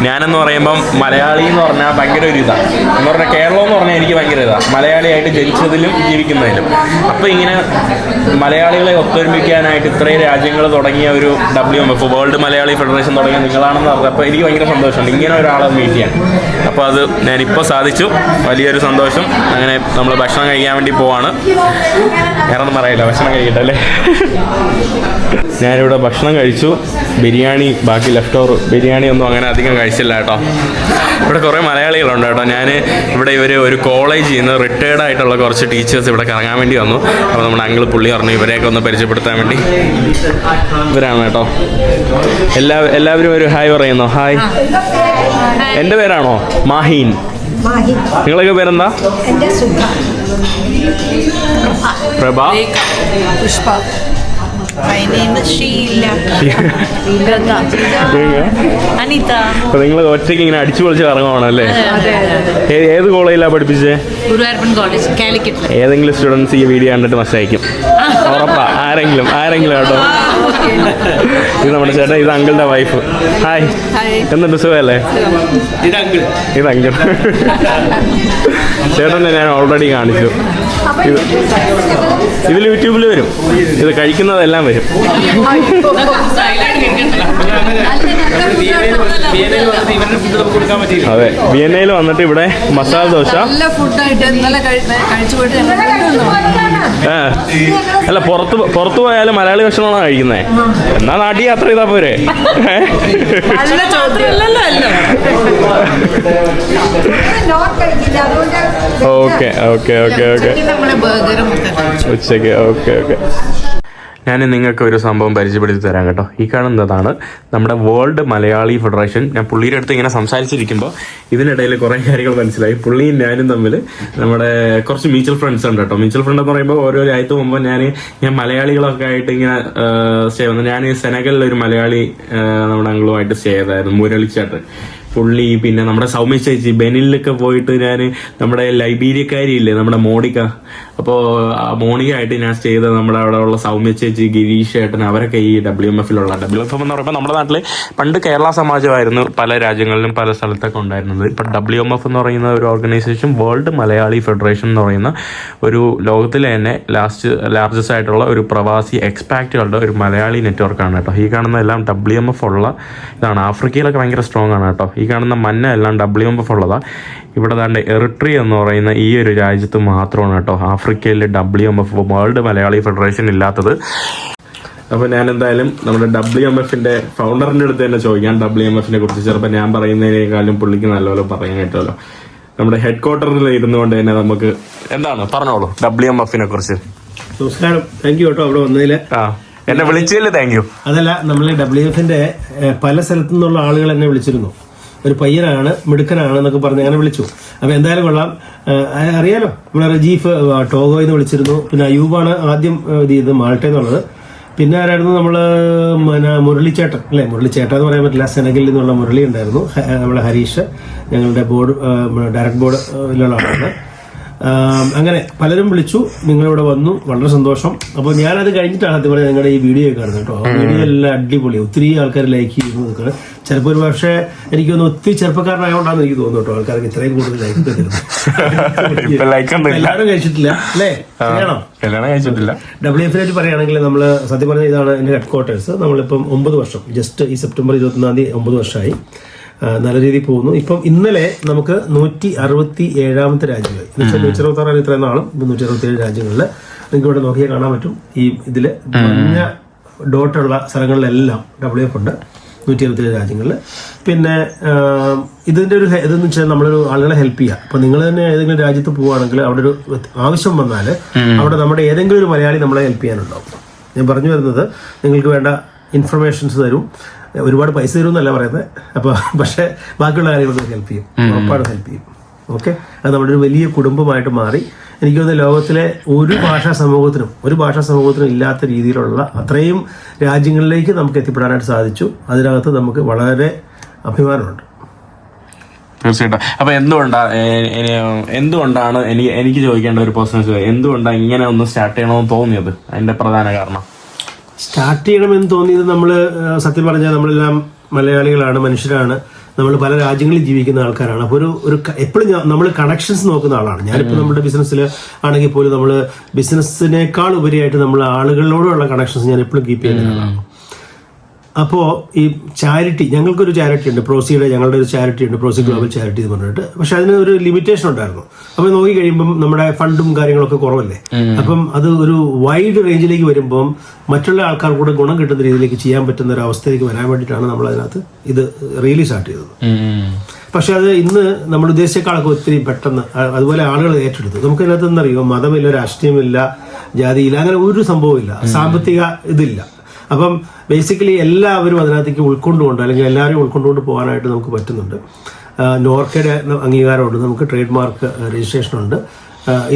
ഞാനെന്ന് പറയുമ്പം മലയാളി എന്ന് പറഞ്ഞാൽ ഭയങ്കര ഒരു ഇതാണ്. എന്ന് പറഞ്ഞാൽ കേരളം എന്ന് പറഞ്ഞാൽ എനിക്ക് ഭയങ്കര ഇതാണ്, മലയാളിയായിട്ട് ജനിച്ചതിലും ജീവിക്കുന്നതിലും. അപ്പോൾ ഇങ്ങനെ മലയാളികളെ ഒത്തൊരുമിക്കാനായിട്ട് ഇത്രയും രാജ്യങ്ങൾ തുടങ്ങിയ ഒരു WMF വേൾഡ് മലയാളി ഫെഡറേഷൻ തുടങ്ങിയ നിങ്ങളാണെന്ന് പറഞ്ഞപ്പോൾ എനിക്ക് ഭയങ്കര സന്തോഷമുണ്ട് ഇങ്ങനെ ഒരാളെ മീറ്റ് ചെയ്യാൻ. അപ്പോൾ അത് ഞാനിപ്പോൾ സാധിച്ചു, വലിയൊരു സന്തോഷം. അങ്ങനെ നമ്മൾ ഭക്ഷണം കഴിക്കാൻ വേണ്ടി പോവാണ്. വേറെ ഒന്നും പറയില്ല, ഭക്ഷണം കഴിക്കട്ടെ അല്ലേ. ഞാനിവിടെ ഭക്ഷണം കഴിച്ചു. ബിരിയാണി ബാക്കി ലെഫ്റ്റ് ഓവർ ബിരിയാണി ഒന്നും അങ്ങനെ അധികം കഴിച്ചില്ല കേട്ടോ. ഇവിടെ കുറേ മലയാളികളുണ്ട് കേട്ടോ. ഞാൻ ഇവിടെ ഒരു കോളേജിൽ നിന്ന് റിട്ടയർഡ് ആയിട്ടുള്ള കുറച്ച് ടീച്ചേഴ്സ് ഇവിടെ കറങ്ങാൻ വേണ്ടി വന്നു. അപ്പോൾ നമ്മുടെ അങ്കിൾ പുള്ളി പറഞ്ഞു ഇവരെയൊക്കെ ഒന്ന് പരിചയപ്പെടുത്താൻ വേണ്ടി. ഇവരാണ് കേട്ടോ. എല്ലാവരും ഒരു ഹായ് പറയുന്നു. ഹായ്. എൻ്റെ പേരാണോ? മാഹീൻ. നിങ്ങളൊക്കെ പേരെന്താ? പ്രഭ. Pushpa. My name is Sheila. Anita. അപ്പോൾ നിങ്ങൾ ഒറ്റയ്ക്ക് ഇങ്ങനെ അടിച്ചു പൊളിച്ച് ഇറങ്ങുവാണല്ലേ? ഏത് കോളേജിലാണ് പഠിപ്പിച്ചത്? ഗുരുവായൂരപ്പൻ കോളേജ്, കാലിക്കറ്റ്. ഏതെങ്കിലും സ്റ്റുഡൻസ് ഈ വീഡിയോ കണ്ടിട്ട് മസ്റ്റായിരിക്കും, ഉറപ്പാ. ആരെങ്കിലും കേട്ടോ. ഇത് നമ്മുടെ ചേട്ടൻ, ഇത് അങ്കിളുടെ വൈഫ്. ഹായ്. എന്നിട്ട് സുഖമല്ലേ? ഇത് അങ്കിൾ. ചേട്ടനെ ഞാൻ ഓൾറെഡി കാണിച്ചു. ഇതിൽ യൂട്യൂബിൽ വരും, ഇത് കഴിക്കുന്നതെല്ലാം വരും. അതെ, വിയന്നയിൽ വന്നിട്ട് ഇവിടെ മസാല ദോശ. അല്ല, പുറത്തു പോയാലും മലയാളി ഭക്ഷണമാണോ കഴിക്കുന്നത്? എന്നാ നാട്ടിൽ യാത്ര ചെയ്താൽ പോരെ? ഓക്കെ. ഉച്ചയ്ക്ക് ഓക്കെ. ഞാൻ നിങ്ങൾക്ക് ഒരു സംഭവം പരിചയപ്പെടുത്തി തരാം കേട്ടോ. ഈ കാണുന്നതാണ് നമ്മുടെ വേൾഡ് മലയാളി ഫെഡറേഷൻ. ഞാൻ പുള്ളിയുടെ അടുത്ത് ഇങ്ങനെ സംസാരിച്ചിരിക്കുമ്പോൾ ഇതിനിടയിൽ കുറേ കാര്യങ്ങൾ മനസ്സിലായി. പുള്ളിയും ഞാനും തമ്മിൽ നമ്മുടെ കുറച്ച് മ്യൂച്വൽ ഫ്രണ്ട്സ് ഉണ്ട് കേട്ടോ. മ്യൂച്വൽ ഫ്രണ്ട് എന്ന് പറയുമ്പോൾ ഓരോ രാജ്യത്ത് പോകുമ്പോൾ ഞാൻ മലയാളികളൊക്കെ ആയിട്ട് ഇങ്ങനെ സ്റ്റേ വന്നു. ഞാൻ സെനഗലിൽ ഒരു മലയാളി നമ്മുടെ അങ്കിളുമായിട്ട് സ്റ്റേ ചെയ്തായിരുന്നു, മുരളിച്ചാട്ട്. പുള്ളി, പിന്നെ നമ്മുടെ സൗമ്യ ചേച്ചി, ബെനിലൊക്കെ പോയിട്ട് ഞാൻ നമ്മുടെ ലൈബീരിയക്കാരിയില്ലേ നമ്മുടെ മോണിക്ക, അപ്പോൾ മോണികയായിട്ട് ഞാൻ സ്റ്റേ ചെയ്തത് നമ്മുടെ അവിടെ ഉള്ള സൗമ്യ ചേച്ചി, ഗിരീഷ് ഏട്ടൻ, അവരൊക്കെ ഈ WMF-ലുള്ള WMF എന്ന് പറയുമ്പോൾ നമ്മുടെ നാട്ടിൽ പണ്ട് കേരള സമാജമായിരുന്നു പല രാജ്യങ്ങളിലും പല സ്ഥലത്തൊക്കെ ഉണ്ടായിരുന്നത്. ഇപ്പം WMF എന്ന് പറയുന്ന ഒരു ഓർഗനൈസേഷൻ, വേൾഡ് മലയാളി ഫെഡറേഷൻ എന്ന് പറയുന്ന ഒരു ലോകത്തിലെ തന്നെ ലാർജസ്റ്റ് ആയിട്ടുള്ള ഒരു പ്രവാസി എക്സ്പാക്റ്റുകളുടെ ഒരു മലയാളി നെറ്റ്വർക്കാണ് കേട്ടോ. ഈ കാണുന്നതെല്ലാം WMF ഉള്ള ഇതാണ്. ആഫ്രിക്കയിലൊക്കെ ഭയങ്കര സ്ട്രോങ് ആണ് കേട്ടോ. ഈ കാണുന്ന മഞ്ഞ എല്ലാം WMF ഉള്ളതാണ്. ഇവിടെ താണ്ട് എറിട്രി എന്ന് പറയുന്ന ഈ ഒരു രാജ്യത്ത് മാത്രമാണ് കേട്ടോ ആഫ്രിക്കയിൽ WMF വേൾഡ് മലയാളി ഫെഡറേഷൻ ഇല്ലാത്തത്. അപ്പോൾ ഞാൻ എന്തായാലും നമ്മുടെ WMF-ന്റെ ഫൗണ്ടറിൻ്റെ അടുത്ത് തന്നെ ചോദിക്കാം WMF-നെ കുറിച്ച്. ചിലപ്പോൾ ഞാൻ പറയുന്നതിനേക്കാളും പുള്ളിക്ക് നല്ലപോലെ പറയാൻ കിട്ടുമല്ലോ. നമ്മുടെ ഹെഡ് ക്വാർട്ടറിൽ ഇരുന്നുകൊണ്ട് തന്നെ നമുക്ക് എന്താണ് പറഞ്ഞോളൂ WMF-നെ കുറിച്ച്. നമസ്കാരം, താങ്ക് യു കേട്ടോ അവിടെ വന്നതിൽ. എന്നെ വിളിച്ചതിൽ താങ്ക് യു. അതല്ല, നമ്മൾ WMF-ന്റെ പല സ്ഥലത്തു നിന്നുള്ള ആളുകൾ എന്നെ വിളിച്ചിരുന്നു. ഒരു പയ്യനാണ്, മിടുക്കനാണ് എന്നൊക്കെ പറഞ്ഞ് അങ്ങനെ വിളിച്ചു. അപ്പോൾ എന്തായാലും കൊള്ളാം. അറിയാലോ, നമ്മളെ റജീഫ് ടോഗോയിൽ നിന്ന് വിളിച്ചിരുന്നു. പിന്നെ അയൂബാണ് ആദ്യം ഇത് ചെയ്തത്, മാൾട്ടയെന്നുള്ളത്. പിന്നെ ആരായിരുന്നു, നമ്മൾ മുരളിച്ചേട്ടൻ അല്ലേ, മുരളിച്ചേട്ടൻ എന്ന് പറയാൻ പറ്റില്ല, സെനഗലിൽ നിന്നുള്ള മുരളി ഉണ്ടായിരുന്നു. നമ്മളെ ഹരീഷ്, ഞങ്ങളുടെ ബോർഡ് ഡയറക്ട് ബോർഡിലുള്ള ആളാണ്. അങ്ങനെ പലരും വിളിച്ചു, നിങ്ങളിവിടെ വന്നു, വളരെ സന്തോഷം. അപ്പോൾ ഞാനത് കഴിഞ്ഞിട്ടാണ് സത്യം പറഞ്ഞാൽ നിങ്ങളുടെ ഈ വീഡിയോ കാണുന്നത് കേട്ടോ. വീഡിയോ എല്ലാം അടിപൊളി, ഒത്തിരി ആൾക്കാർ ലൈക്ക് ചെയ്യുന്നു നിൽക്കുന്നത്. ചിലപ്പോൾ ഒരു പക്ഷേ എനിക്കൊന്ന് ഒത്തിരി ചെറുപ്പക്കാരനായോണ്ടാന്ന് എനിക്ക് തോന്നുന്നു കേട്ടോ, ആൾക്കാർക്ക് ഇത്രയും കൂടുതൽ ലൈക്ക് തരുന്നു. എല്ലാവരും കഴിച്ചിട്ടില്ല അല്ലേ? കഴിച്ചിട്ടില്ല. WMF പറയുകയാണെങ്കിൽ നമ്മൾ സത്യം പറഞ്ഞാൽ ഇതാണ് എൻ്റെ ഹെഡ് ക്വാർട്ടേഴ്സ്. നമ്മളിപ്പം 9 വർഷം, ജസ്റ്റ് ഈ സെപ്റ്റംബർ 21 9 വർഷമായി. നല്ല രീതിയിൽ പോകുന്നു. ഇപ്പം ഇന്നലെ നമുക്ക് 167ാമത്തെ രാജ്യങ്ങൾ, 166 ഇത്രയും നാളും 167 രാജ്യങ്ങളിൽ നിങ്ങൾക്ക് ഇവിടെ നോക്കിയാൽ കാണാൻ പറ്റും. ഈ ഇതിൽ മഞ്ഞ ഡോട്ടുള്ള സ്ഥലങ്ങളിലെല്ലാം WMF ഉണ്ട്, 167 രാജ്യങ്ങളിൽ. പിന്നെ ഇതിൻ്റെ ഒരു ഇതെന്ന് വെച്ചാൽ നമ്മളൊരു ആളുകളെ ഹെൽപ്പ് ചെയ്യുക. അപ്പോൾ നിങ്ങൾ തന്നെ ഏതെങ്കിലും രാജ്യത്ത് പോവുകയാണെങ്കിൽ അവിടെ ഒരു ആവശ്യം വന്നാൽ അവിടെ നമ്മുടെ ഏതെങ്കിലും ഒരു മലയാളി നമ്മളെ ഹെൽപ്പ് ചെയ്യാനുണ്ടാവും. ഞാൻ പറഞ്ഞു വരുന്നത്, നിങ്ങൾക്ക് വേണ്ട ഇൻഫർമേഷൻസ് തരും. ഒരുപാട് പൈസ തരും എന്നല്ല പറയുന്നത്. അപ്പോൾ പക്ഷേ ബാക്കിയുള്ള കാര്യങ്ങൾക്ക് ഹെൽപ്പ് ചെയ്യും, ഉറപ്പാണ് ഹെൽപ്പ് ചെയ്യും. ഓക്കെ, അത് നമ്മുടെ ഒരു വലിയ കുടുംബമായിട്ട് മാറി. എനിക്ക് തോന്നുന്നു ലോകത്തിലെ ഒരു ഭാഷാ സമൂഹത്തിനും ഇല്ലാത്ത രീതിയിലുള്ള അത്രയും രാജ്യങ്ങളിലേക്ക് നമുക്ക് എത്തിപ്പെടാനായിട്ട് സാധിച്ചു. അതിനകത്ത് നമുക്ക് വളരെ അഭിമാനമുണ്ട്. തീർച്ചയായിട്ടും. അപ്പൊ എന്തുകൊണ്ടാണ് എനിക്ക് ചോദിക്കേണ്ട ഒരു പേഴ്സണൽ, എന്തുകൊണ്ടാണ് ഇങ്ങനെ ഒന്ന് സ്റ്റാർട്ട് ചെയ്യണമെന്ന് തോന്നിയത്? അതിന്റെ പ്രധാന കാരണം സ്റ്റാർട്ട് ചെയ്യണമെന്ന് തോന്നിയത്, നമ്മൾ സത്യം പറഞ്ഞാൽ നമ്മളെല്ലാം മലയാളികളാണ്, മനുഷ്യരാണ്, നമ്മൾ പല രാജ്യങ്ങളിൽ ജീവിക്കുന്ന ആൾക്കാരാണ്. അപ്പോൾ ഒരു എപ്പോഴും നമ്മൾ കണക്ഷൻസ് നോക്കുന്ന ആളാണ്. ഞാനിപ്പോൾ നമ്മുടെ ബിസിനസ്സിൽ ആണെങ്കിൽ പോലും നമ്മൾ ബിസിനസ്സിനേക്കാൾ ഉപരിയായിട്ട് നമ്മൾ ആളുകളോടുള്ള കണക്ഷൻസ് ഞാൻ എപ്പോഴും കീപ്പ് ചെയ്യുന്ന ആളാണ്. അപ്പോൾ ഈ ചാരിറ്റി, ഞങ്ങൾക്കൊരു ചാരിറ്റി ഉണ്ട്, ഞങ്ങളുടെ ഒരു ചാരിറ്റി ഉണ്ട്, പ്രോസി ഗ്ലോബൽ ചാരിറ്റി എന്ന് പറഞ്ഞിട്ട്. പക്ഷെ അതിന് ഒരു ലിമിറ്റേഷൻ ഉണ്ടായിരുന്നു. അപ്പോൾ നോക്കി കഴിയുമ്പം നമ്മുടെ ഫണ്ടും കാര്യങ്ങളൊക്കെ കുറവല്ലേ. അപ്പം അത് ഒരു വൈഡ് റേഞ്ചിലേക്ക് വരുമ്പം മറ്റുള്ള ആൾക്കാർക്ക് കൂടെ ഗുണം കിട്ടുന്ന രീതിയിലേക്ക് ചെയ്യാൻ പറ്റുന്ന ഒരു അവസ്ഥയിലേക്ക് വരാൻ വേണ്ടിയിട്ടാണ് നമ്മൾ അതിനകത്ത് ഇത് റിയലി സ്റ്റാർട്ട് ചെയ്തത്. പക്ഷെ അത് ഇന്ന് നമ്മൾ ഉദ്ദേശിച്ചേക്കാളൊക്കെ ഒത്തിരി പെട്ടെന്ന് അതുപോലെ ആളുകൾ ഏറ്റെടുത്തു. നമുക്ക് ഇതിനകത്ത് എന്തറിയോ, മതമില്ല, രാഷ്ട്രീയമില്ല, ജാതിയില്ല, അങ്ങനെ ഒരു സംഭവമില്ല, സാമ്പത്തിക ഇതില്ല. അപ്പം ബേസിക്കലി എല്ലാവരും അതിനകത്തേക്ക് ഉൾക്കൊണ്ടുകൊണ്ട്, അല്ലെങ്കിൽ എല്ലാവരും ഉൾക്കൊണ്ടുകൊണ്ട് പോകാനായിട്ട് നമുക്ക് പറ്റുന്നുണ്ട്. നോർക്കയുടെ അംഗീകാരമുണ്ട്, നമുക്ക് ട്രേഡ് മാർക്ക് രജിസ്ട്രേഷനുണ്ട്.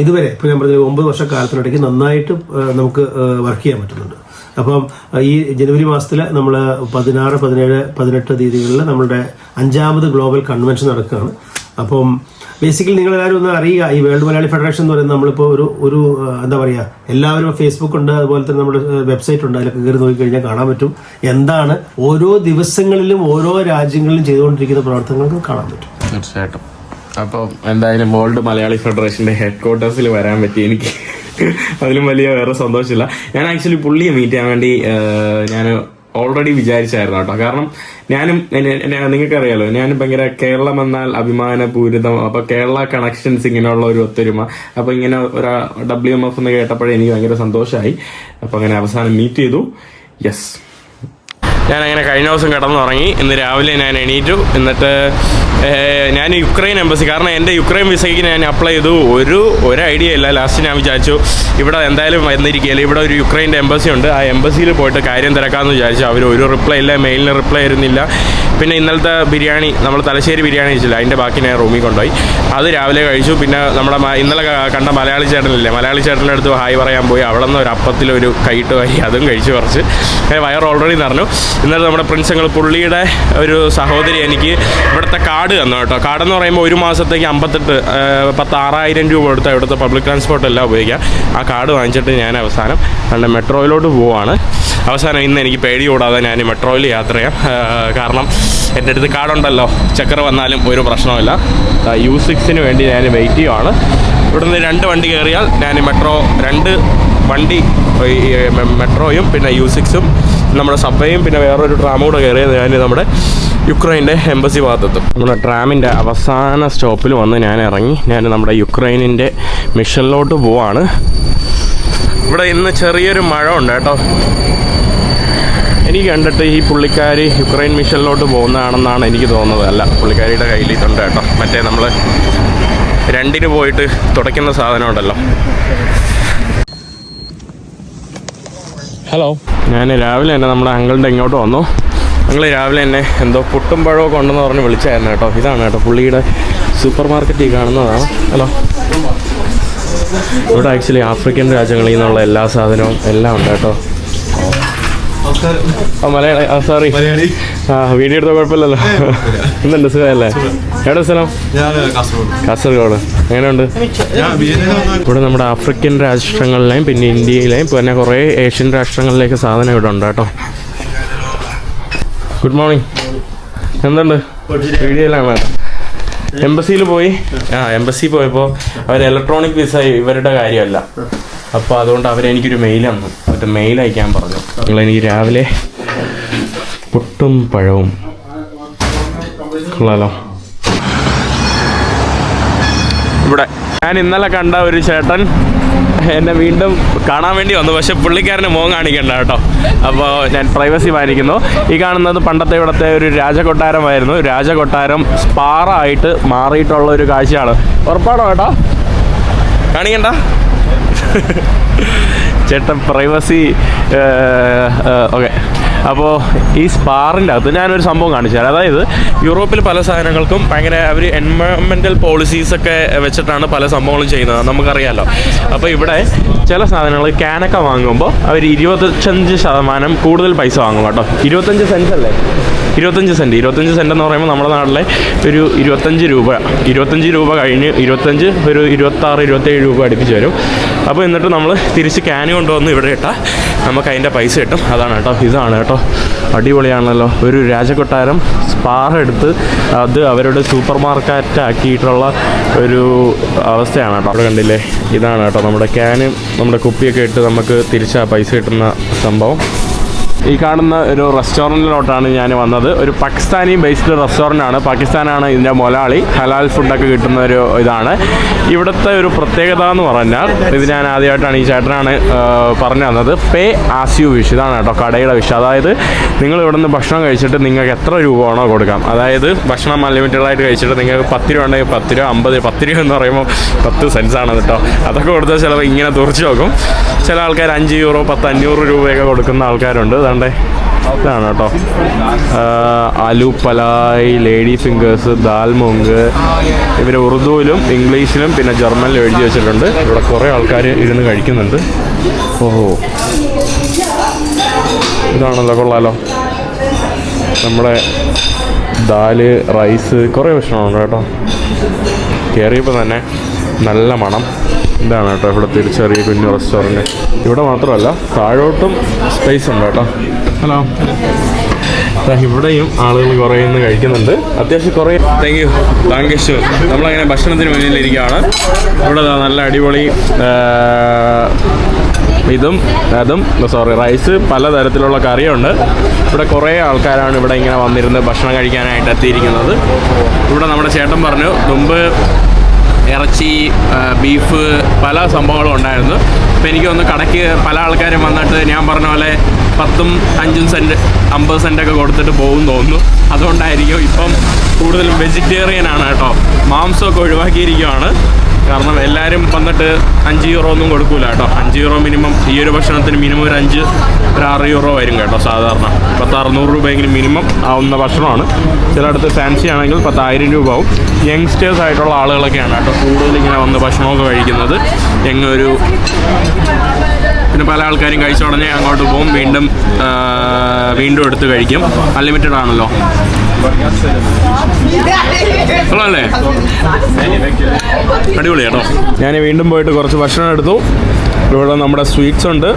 ഇതുവരെ ഇപ്പോൾ ഞാൻ പറഞ്ഞ 9 വർഷക്കാലത്തിനിടയ്ക്ക് നന്നായിട്ട് നമുക്ക് വർക്ക് ചെയ്യാൻ പറ്റുന്നുണ്ട്. അപ്പം ഈ ജനുവരി മാസത്തിൽ നമ്മൾ 16, 17, 18 തീയതികളിൽ നമ്മളുടെ 5ാമത് ഗ്ലോബൽ കൺവെൻഷൻ നടക്കുകയാണ്. അപ്പം ബേസിക്കലി നിങ്ങളെല്ലാവരും ഒന്ന് അറിയുക, ഈ വേൾഡ് മലയാളി ഫെഡറേഷൻ എന്ന് പറയുന്നത് നമ്മളിപ്പോൾ ഒരു എന്താ പറയുക, എല്ലാവരും ഫേസ്ബുക്ക് ഉണ്ട്, അതുപോലെ തന്നെ നമ്മുടെ വെബ്സൈറ്റ് ഉണ്ട്, അതിലൊക്കെ കയറി നോക്കിക്കഴിഞ്ഞാൽ കാണാൻ പറ്റും എന്താണ് ഓരോ ദിവസങ്ങളിലും ഓരോ രാജ്യങ്ങളിലും ചെയ്തുകൊണ്ടിരിക്കുന്ന പ്രവർത്തനങ്ങൾക്ക് കാണാൻ പറ്റും. തീർച്ചയായിട്ടും. അപ്പോൾ എന്തായാലും വേൾഡ് മലയാളി ഫെഡറേഷൻ്റെ ഹെഡ് ക്വാർട്ടേഴ്സിൽ വരാൻ പറ്റി എനിക്ക് അതിലും വലിയ വേറെ സന്തോഷമില്ല. ഞാൻ ആക്ച്വലി പുള്ളിയെ മീറ്റ് ചെയ്യാൻ വേണ്ടി ഞാൻ ഓൾറെഡി വിചാരിച്ചായിരുന്നു കേട്ടോ. കാരണം ഞാനും നിങ്ങൾക്കറിയാലോ, ഞാനും ഭയങ്കര കേരളം എന്നാൽ അഭിമാനപൂരിതം. അപ്പോൾ കേരള കണക്ഷൻസ് ഇങ്ങനെയുള്ള ഒരു ഒത്തൊരുമ. അപ്പോൾ ഇങ്ങനെ ഒരു WMF എന്ന് കേട്ടപ്പോഴേ എനിക്ക് ഭയങ്കര സന്തോഷമായി. അപ്പോൾ അങ്ങനെ അവസാനം മീറ്റ് ചെയ്തു. യെസ്, ഞാനങ്ങനെ കഴിഞ്ഞ ദിവസം കിടന്നുറങ്ങി. ഇന്ന് രാവിലെ ഞാൻ എണീറ്റു. എന്നിട്ട് ഞാൻ യുക്രൈൻ എംബസി, കാരണം എൻ്റെ യുക്രൈൻ വിസയ്ക്ക് ഞാൻ അപ്ലൈ ചെയ്തു. ഒരു ഐഡിയ ഇല്ല. ലാസ്റ്റ് ഞാൻ വിചാരിച്ചു ഇവിടെ എന്തായാലും വന്നിരിക്കുകയല്ലേ, ഇവിടെ ഒരു യുക്രൈൻ്റെ എംബസി ഉണ്ട്, ആ എംബസിയിൽ പോയിട്ട് കാര്യം തിരക്കാമെന്ന് വിചാരിച്ചു. അവർ ഒരു റിപ്ലൈ ഇല്ല, മെയിലിന് റിപ്ലൈ വരുന്നില്ല. പിന്നെ ഇന്നലത്തെ ബിരിയാണി, നമ്മൾ തലശ്ശേരി ബിരിയാണി കഴിച്ചില്ല, അതിൻ്റെ ബാക്കി ഞാൻ റൂമിൽ കൊണ്ടുപോയി. അത് രാവിലെ കഴിച്ചു. പിന്നെ നമ്മുടെ ഇന്നലെ കണ്ട മലയാളി ചേട്ടനില്ലേ, മലയാളി ചേട്ടൻ്റെ അടുത്ത് ഹായ് പറയാൻ പോയി. അവിടെ നിന്ന് ഒരു അപ്പത്തിലൊരു കൈയിട്ട് വാരി അതും കഴിച്ചു കുറച്ച്. വയർ ഓൾറെഡി നിറഞ്ഞു. ഇന്നലെ നമ്മുടെ പ്രിൻസങ്ങൾ പുള്ളിയുടെ ഒരു സഹോദരി എനിക്ക് ഇവിടുത്തെ കാർഡ് തന്നു കേട്ടോ. കാർഡെന്ന് പറയുമ്പോൾ ഒരു മാസത്തേക്ക് 6,000 രൂപ കൊടുത്ത ഇവിടുത്തെ പബ്ലിക് ട്രാൻസ്പോർട്ട് എല്ലാം ഉപയോഗിക്കാം. ആ കാർഡ് വാങ്ങിച്ചിട്ട് ഞാൻ അവസാനം നല്ല മെട്രോയിലോട്ട് പോവാണ്. അവസാനം ഇന്ന് എനിക്ക് പേടി കൂടാതെ ഞാൻ മെട്രോയിൽ യാത്ര ചെയ്യാം. കാരണം എൻ്റെ അടുത്ത് കാർഡുണ്ടല്ലോ, ചക്കർ വന്നാലും ഒരു പ്രശ്നമില്ല. U6 വേണ്ടി ഞാൻ വെയിറ്റ് ചെയ്യുവാണ്. ഇവിടുന്ന് 2 വണ്ടി കയറിയാൽ ഞാൻ രണ്ട് വണ്ടി, മെട്രോയും പിന്നെ U6ഉം നമ്മുടെ സബ്വേയും പിന്നെ വേറൊരു ട്രാമും കൂടെ കയറിയത് ഞാൻ നമ്മുടെ യുക്രൈൻ്റെ എംബസി ഭാഗത്തെത്തും. നമ്മുടെ ട്രാമിൻ്റെ അവസാന സ്റ്റോപ്പിൽ വന്ന് ഞാൻ ഇറങ്ങി. ഞാൻ നമ്മുടെ യുക്രൈനിൻ്റെ മിഷനിലോട്ട് പോവാണ്. ഇവിടെ ഇന്ന് ചെറിയൊരു മഴ ഉണ്ട് കേട്ടോ. എനിക്ക് കണ്ടിട്ട് ഈ പുള്ളിക്കാരി യുക്രൈൻ മിഷനിലോട്ട് പോകുന്നതാണെന്നാണ് എനിക്ക് തോന്നുന്നത്. അല്ല, പുള്ളിക്കാരിയുടെ കയ്യിൽ ഇതുണ്ട് കേട്ടോ, മറ്റേ നമ്മൾ രണ്ടിന് പോയിട്ട് തുടയ്ക്കുന്ന സാധനം ഉണ്ടല്ലോ. ഹലോ, ഞാൻ രാവിലെ തന്നെ നമ്മുടെ അങ്കിളിൻ്റെ ഇങ്ങോട്ട് വന്നു. അങ്കിൾ രാവിലെ തന്നെ എന്തോ പുട്ടും പഴമൊക്കെ ഉണ്ടെന്ന് പറഞ്ഞ് വിളിച്ചായിരുന്നു കേട്ടോ. ഇതാണ് കേട്ടോ പുള്ളിയുടെ സൂപ്പർ മാർക്കറ്റിൽ കാണുന്നതാണ്. ഹലോ, ഇവിടെ ആക്ച്വലി ആഫ്രിക്കൻ രാജ്യങ്ങളിൽ നിന്നുള്ള എല്ലാ സാധനവും എല്ലാം ഉണ്ട് കേട്ടോ. മലയാളി സോറി, വീഡിയോ എടുത്ത കുഴപ്പമില്ലല്ലോ. എന്തുണ്ട്, സുഖമല്ലേ? എവിടെ സ്ഥലം? കാസർഗോഡ്. എങ്ങനെയുണ്ട്? ഇവിടെ നമ്മുടെ ആഫ്രിക്കൻ രാഷ്ട്രങ്ങളിലെയും പിന്നെ ഇന്ത്യയിലെയും പിന്നെ കുറേ ഏഷ്യൻ രാഷ്ട്രങ്ങളിലേക്ക് സാധനം ഇവിടെ ഉണ്ട് കേട്ടോ. Good morning. എന്തുണ്ട്? വീഡിയോയിലാണ്. എംബസിയിൽ പോയി. എംബസി പോയപ്പോൾ അവർ ഇലക്ട്രോണിക് വിസ ഇവരുടെ കാര്യമല്ല. അപ്പോൾ അതുകൊണ്ട് അവരെനിക്കൊരു മെയിൽ തന്നു. മറ്റേ മെയിൽ അയക്കാൻ പറഞ്ഞു. നിങ്ങളെനിക്ക് രാവിലെ പുട്ടും പഴവും കൊള്ളാലോ. ഇവിടെ ഞാൻ ഇന്നലെ കണ്ട ഒരു ചേട്ടൻ എന്നെ വീണ്ടും കാണാൻ വേണ്ടി വന്നു. പക്ഷെ പുള്ളിക്കാരന് മോൻ കാണിക്കണ്ട കേട്ടോ. അപ്പോൾ ഞാൻ പ്രൈവസി പാലിക്കുന്നു. ഈ കാണുന്നത് പണ്ടത്തെ ഇവിടുത്തെ ഒരു രാജകൊട്ടാരമായിരുന്നു. രാജകൊട്ടാരം സ്പാറായിട്ട് മാറിയിട്ടുള്ള ഒരു കാഴ്ചയാണ്. ഉറപ്പാണോ കേട്ടോ? കാണിക്കണ്ട ചേട്ടൻ പ്രൈവസി. ഓക്കെ, അപ്പോൾ ഈ സ്പാറിൻ്റെ അകത്ത് ഞാനൊരു സംഭവം കാണിച്ചു തരാം. അതായത് യൂറോപ്പിൽ പല സാധനങ്ങൾക്കും ഭയങ്കര അവർ എൻവയോൺമെൻറ്റൽ പോളിസീസൊക്കെ വെച്ചിട്ടാണ് പല സംഭവങ്ങളും ചെയ്യുന്നത്, നമുക്കറിയാമല്ലോ. അപ്പോൾ ഇവിടെ ചില സാധനങ്ങൾ ക്യാനൊക്കെ വാങ്ങുമ്പോൾ അവർ 25% കൂടുതൽ പൈസ വാങ്ങും കേട്ടോ. 25 സെൻറ്റ് അല്ലേ? 25 സെൻറ്റ് എന്ന് പറയുമ്പോൾ നമ്മുടെ നാട്ടിലെ ഒരു 25 രൂപ. 25 രൂപ കഴിഞ്ഞ് 25 ഒരു 26-27 രൂപ അടുപ്പിച്ച് വരും. അപ്പോൾ എന്നിട്ട് നമ്മൾ തിരിച്ച് ക്യാൻ കൊണ്ടുവന്ന് ഇവിടെ ഇട്ടാൽ നമുക്ക് അതിൻ്റെ പൈസ കിട്ടും. അതാണ് കേട്ടോ, ഇതാണ് കേട്ടോ. അടിപൊളിയാണല്ലോ. ഒരു രാജകൊട്ടാരം സ്പാർ എടുത്ത് അത് അവരുടെ സൂപ്പർ മാർക്കറ്റ് ആക്കിയിട്ടുള്ള ഒരു അവസ്ഥയാണ് കേട്ടോ. അവിടെ കണ്ടില്ലേ, ഇതാണ് കേട്ടോ നമ്മുടെ ക്യാന്, നമ്മുടെ കുപ്പിയൊക്കെ ഇട്ട് നമുക്ക് തിരിച്ച് ആ പൈസ കിട്ടുന്ന സംഭവം. ഈ കാണുന്ന ഒരു റെസ്റ്റോറൻറ്റിലോട്ടാണ് ഞാൻ വന്നത്. ഒരു പാകിസ്ഥാനി ബേസ്ഡ് റെസ്റ്റോറൻ്റാണ്. പാകിസ്ഥാനാണ് ഇതിൻ്റെ മൊലാളി. ഹലാൽ ഫുഡൊക്കെ കിട്ടുന്ന ഒരു ഇതാണ്. ഇവിടുത്തെ ഒരു പ്രത്യേകത എന്ന് പറഞ്ഞാൽ, ഇത് ഞാൻ ആദ്യമായിട്ടാണ് ഈ ചേട്ടനാണ് പറഞ്ഞു തന്നത്, പേ ആസ് യു വിഷ്. ഇതാണ് കേട്ടോ കടയുടെ വിഷ്. അതായത് നിങ്ങൾ ഇവിടെ നിന്ന് ഭക്ഷണം കഴിച്ചിട്ട് നിങ്ങൾക്ക് എത്ര രൂപ വേണോ കൊടുക്കാം. അതായത് ഭക്ഷണം അൺലിമിറ്റഡായിട്ട് കഴിച്ചിട്ട് നിങ്ങൾക്ക് 10 രൂപ ഉണ്ടെങ്കിൽ 10 രൂപ, 50, 10 രൂപ എന്ന് പറയുമ്പോൾ 10 സെൻസാണ് കേട്ടോ. അതൊക്കെ കൊടുത്താൽ ചിലപ്പോൾ ഇങ്ങനെ തുറച്ച് നോക്കും. ചില ആൾക്കാർ 5 യൂറോ, 10, 500 രൂപയൊക്കെ കൊടുക്കുന്ന ആൾക്കാരുണ്ട്. ഇതാണ് കേട്ടോ. Aloo palak, lady fingers, dal moong. ഇവർ ഉറുദുവിലും ഇംഗ്ലീഷിലും പിന്നെ ജർമ്മനിലും എഴുതി വെച്ചിട്ടുണ്ട്. ഇവിടെ കുറേ ആൾക്കാർ ഇരുന്ന് കഴിക്കുന്നുണ്ട്. ഓഹോ, ഇതാണല്ലോ, കൊള്ളാലോ. നമ്മുടെ ദാല്, റൈസ്, കുറേ ഭക്ഷണമുണ്ട് കേട്ടോ. കയറിയപ്പോൾ തന്നെ നല്ല മണം. ഇതാണ് കേട്ടോ ഇവിടെ ചെറിയ കുഞ്ഞു റെസ്റ്റോറൻറ്റ്. ഇവിടെ മാത്രമല്ല താഴോട്ടും സ്പേസ് ഉണ്ട് കേട്ടോ. ഹലോ, ഇവിടെയും ആളുകൾ കുറേ ഇന്ന് കഴിക്കുന്നുണ്ട്. അത്യാവശ്യം കുറേ. Thank you. നമ്മളങ്ങനെ ഭക്ഷണത്തിന് മുന്നിലിരിക്കുകയാണ്. ഇവിടെ നല്ല അടിപൊളി അതും റൈസ്, പലതരത്തിലുള്ള കറിയുണ്ട്. ഇവിടെ കുറേ ആൾക്കാരാണ് ഇവിടെ ഇങ്ങനെ വന്നിരുന്ന് ഭക്ഷണം കഴിക്കാനായിട്ട് എത്തിയിരിക്കുന്നത്. ഇവിടെ നമ്മുടെ ചേട്ടൻ പറഞ്ഞു മുമ്പ് ഇറച്ചി, ബീഫ്, പല സംഭവങ്ങളും ഉണ്ടായിരുന്നു. അപ്പോൾ എനിക്ക് തോന്നുന്നു കടയ്ക്ക് പല ആൾക്കാരും വന്നിട്ട് ഞാൻ പറഞ്ഞ പോലെ 10, 5 സെൻറ്റ്, 50 സെൻറ്റൊക്കെ കൊടുത്തിട്ട് പോകും തോന്നുന്നു. അതുകൊണ്ടായിരിക്കും ഇപ്പം കൂടുതലും വെജിറ്റേറിയൻ ആണ് കേട്ടോ. മാംസമൊക്കെ ഒഴിവാക്കിയിരിക്കുകയാണ്. കാരണം എല്ലാവരും വന്നിട്ട് 5 യൂറോ ഒന്നും കൊടുക്കൂല കേട്ടോ. 5 യൂറോ മിനിമം. ഈ ഒരു ഭക്ഷണത്തിന് മിനിമം ഒരു 6 യൂറോ വരും കേട്ടോ. സാധാരണ 600 രൂപയെങ്കിലും മിനിമം ആവുന്ന ഭക്ഷണമാണ്. ചിലയിടത്ത് ഫാൻസി ആണെങ്കിൽ 10,000 രൂപ ആവും. യങ്സ്റ്റേഴ്സ് ആയിട്ടുള്ള ആളുകളൊക്കെയാണ് കേട്ടോ കൂടുതൽ ഇങ്ങനെ വന്ന് ഭക്ഷണമൊക്കെ കഴിക്കുന്നത്. പിന്നെ പല ആൾക്കാരും കഴിച്ച ഉടനെ അങ്ങോട്ട് പോകും, വീണ്ടും എടുത്ത് കഴിക്കും. അൺലിമിറ്റഡ് ആണല്ലോ. അല്ലേ, അടിപൊളി കേട്ടോ. ഞാൻ വീണ്ടും പോയിട്ട് കുറച്ച് ഭക്ഷണം എടുത്തു. ഇവിടെ നമ്മുടെ സ്വീറ്റ്സ് ഉണ്ട്,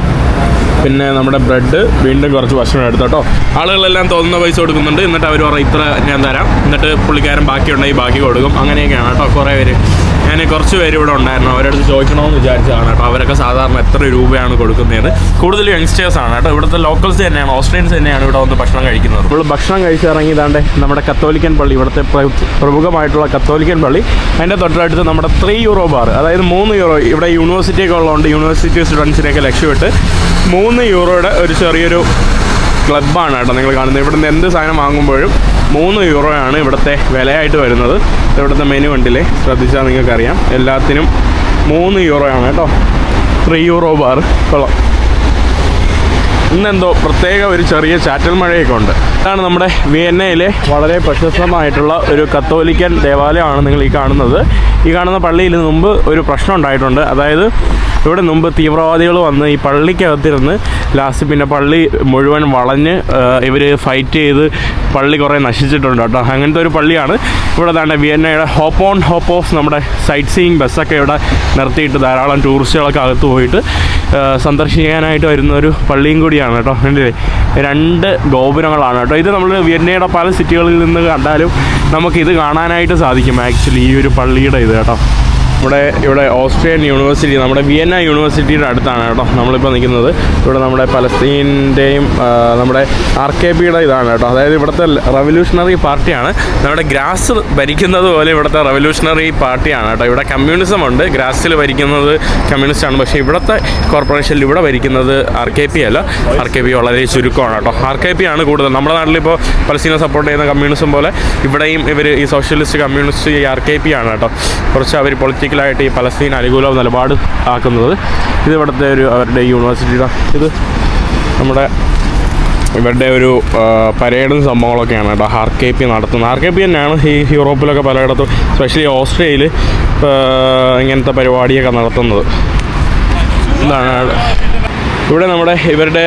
പിന്നെ നമ്മുടെ ബ്രെഡ്, വീണ്ടും കുറച്ച് ഭക്ഷണം എടുത്തു കേട്ടോ. ആളുകളെല്ലാം തോന്നുന്ന പൈസ കൊടുക്കുന്നുണ്ട്. എന്നിട്ട് അവർ പറയും ഇത്ര ഞാൻ തരാം. എന്നിട്ട് പുള്ളിക്കാരൻ ബാക്കിയുണ്ടെങ്കിൽ ബാക്കി കൊടുക്കും. അങ്ങനെയൊക്കെയാണ് കേട്ടോ. കുറേ പേര്, ഞാൻ കുറച്ച് പേര് ഇവിടെ ഉണ്ടായിരുന്നു. അവരടുത്ത് ചോദിക്കണമെന്ന് വിചാരിച്ചതാണ് കേട്ടോ. അവരൊക്കെ സാധാരണ എത്ര രൂപയാണ് കൊടുക്കുന്നത്. കൂടുതൽ യങ്സ്റ്റേഴ്സാണ് കേട്ടോ. ഇവിടുത്തെ ലോക്കൽസ് തന്നെയാണ്, ഓസ്ട്രേലിയൻസ് തന്നെയാണ് ഇവിടെ വന്ന് ഭക്ഷണം കഴിക്കുന്നത്. ഇപ്പോൾ ഭക്ഷണം കഴിച്ചിറങ്ങിയതാണ്ട് നമ്മുടെ കത്തോലിക്കൻ പള്ളി, ഇവിടുത്തെ പ്രമുഖമായിട്ടുള്ള കത്തോലിക്കൻ പള്ളി. അതിൻ്റെ തൊട്ടടുത്ത് നമ്മുടെ 3 യൂറോ ബാർ, അതായത് 3 യൂറോ. ഇവിടെ യൂണിവേഴ്സിറ്റിയൊക്കെ ഉള്ളതുകൊണ്ട് യൂണിവേഴ്സിറ്റി സ്റ്റുഡൻസിനെയൊക്കെ ലക്ഷ്യമിട്ട് 3 യൂറോയുടെ ഒരു ചെറിയൊരു ക്ലബ്ബാണ് കേട്ടോ നിങ്ങൾ കാണുന്നത്. ഇവിടുന്ന് എന്ത് സാധനം വാങ്ങുമ്പോഴും 3 യൂറോയാണ് ഇവിടുത്തെ വിലയായിട്ട് വരുന്നത്. ഇവിടുത്തെ മെനു കണ്ടില്ലേ, ശ്രദ്ധിച്ചാൽ നിങ്ങൾക്കറിയാം. എല്ലാത്തിനും 3 യൂറോയാണ് കേട്ടോ. 3 യൂറോ ബാർ. കൊള്ളാം. ഇന്നെന്തോ പ്രത്യേക ഒരു ചെറിയ ചാറ്റൽ മഴയൊക്കെ ഉണ്ട്. ഇതാണ് നമ്മുടെ വിയന്നയിലെ വളരെ പ്രശസ്തമായിട്ടുള്ള ഒരു കത്തോലിക്കൻ ദേവാലയമാണ് നിങ്ങൾ ഈ കാണുന്നത്. ഈ കാണുന്ന പള്ളിയിൽ മുമ്പ് ഒരു പ്രശ്നം ഉണ്ടായിട്ടുണ്ട്. അതായത് ഇവിടെ മുമ്പ് തീവ്രവാദികൾ വന്ന് ഈ പള്ളിക്കകത്തിരുന്ന് ലാസ്റ്റ് പിന്നെ പള്ളി മുഴുവൻ വളഞ്ഞ് ഇവർ ഫൈറ്റ് ചെയ്ത് പള്ളി കുറേ നശിച്ചിട്ടുണ്ട് കേട്ടോ. അങ്ങനത്തെ ഒരു പള്ളിയാണ് ഇവിടെ. തന്നെ വിയന്നയുടെ ഹോപ്പ് ഓൺ ഹോപ്പ് ഓഫ് നമ്മുടെ സൈറ്റ് സീയിങ് ബസ്സൊക്കെ ഇവിടെ നിർത്തിയിട്ട് ധാരാളം ടൂറിസ്റ്റുകളൊക്കെ അകത്ത് പോയിട്ട് സന്ദർശിക്കാനായിട്ട് വരുന്ന ഒരു പള്ളിയും കൂടിയാണ് കേട്ടോ. 2 ഗോപുരങ്ങളാണ് കേട്ടോ. ഇത് നമ്മൾ വിയന്നയുടെ പല സിറ്റികളിൽ നിന്ന് കണ്ടാലും നമുക്കിത് കാണാനായിട്ട് സാധിക്കും ആക്ച്വലി ഈ ഒരു പള്ളിയുടെ ഇത് കേട്ടോ. ഇവിടെ ഓസ്ട്രിയൻ യൂണിവേഴ്സിറ്റി, നമ്മുടെ വിയന്ന യൂണിവേഴ്സിറ്റിയുടെ അടുത്താണ് കേട്ടോ നമ്മളിപ്പോൾ നിൽക്കുന്നത്. ഇവിടെ നമ്മുടെ പലസ്തീൻ്റെയും നമ്മുടെ RKPയുടെ ഇതാണ് കേട്ടോ. അതായത് ഇവിടുത്തെ റവല്യൂഷണറി പാർട്ടിയാണ്. നമ്മുടെ ഗ്രാസ് ഭരിക്കുന്നത് പോലെ ഇവിടുത്തെ റവല്യൂഷണറി പാർട്ടിയാണ് കേട്ടോ. ഇവിടെ കമ്മ്യൂണിസം ഉണ്ട്, ഗ്രാസിൽ ഭരിക്കുന്നത് കമ്മ്യൂണിസ്റ്റാണ്. പക്ഷേ ഇവിടുത്തെ കോർപ്പറേഷനിൽ ഇവിടെ ഭരിക്കുന്നത് RKP അല്ല. RKP വളരെ ചുരുക്കമാണ് കേട്ടോ. RKP ആണ് കൂടുതൽ. നമ്മുടെ നാട്ടിലിപ്പോൾ പലസ്തീനെ സപ്പോർട്ട് ചെയ്യുന്ന കമ്മ്യൂണിസം പോലെ ഇവിടെയും ഇവർ ഈ സോഷ്യലിസ്റ്റ് കമ്മ്യൂണിസ്റ്റ് ഈ RKP ആണ് കേട്ടോ. കുറച്ച് അവർ പൊളിറ്റിക്കലായിട്ട് ഈ പലസ്തീൻ അനുകൂല നിലപാട് ആക്കുന്നത്. ഇത് ഇവിടുത്തെ അവരുടെ യൂണിവേഴ്സിറ്റിയുടെ ഇത് നമ്മുടെ ഇവരുടെ ഒരു പരേഡും സംഭവങ്ങളൊക്കെയാണ് കേട്ടോ RKP നടത്തുന്നത്. RKP തന്നെയാണ് ഈ യൂറോപ്പിലൊക്കെ പലയിടത്തും, എസ്പെഷ്യലി ഓസ്ട്രിയയിൽ ഇങ്ങനത്തെ പരിപാടിയൊക്കെ നടത്തുന്നത്. എന്താണ് ഇവിടെ ഇവരുടെ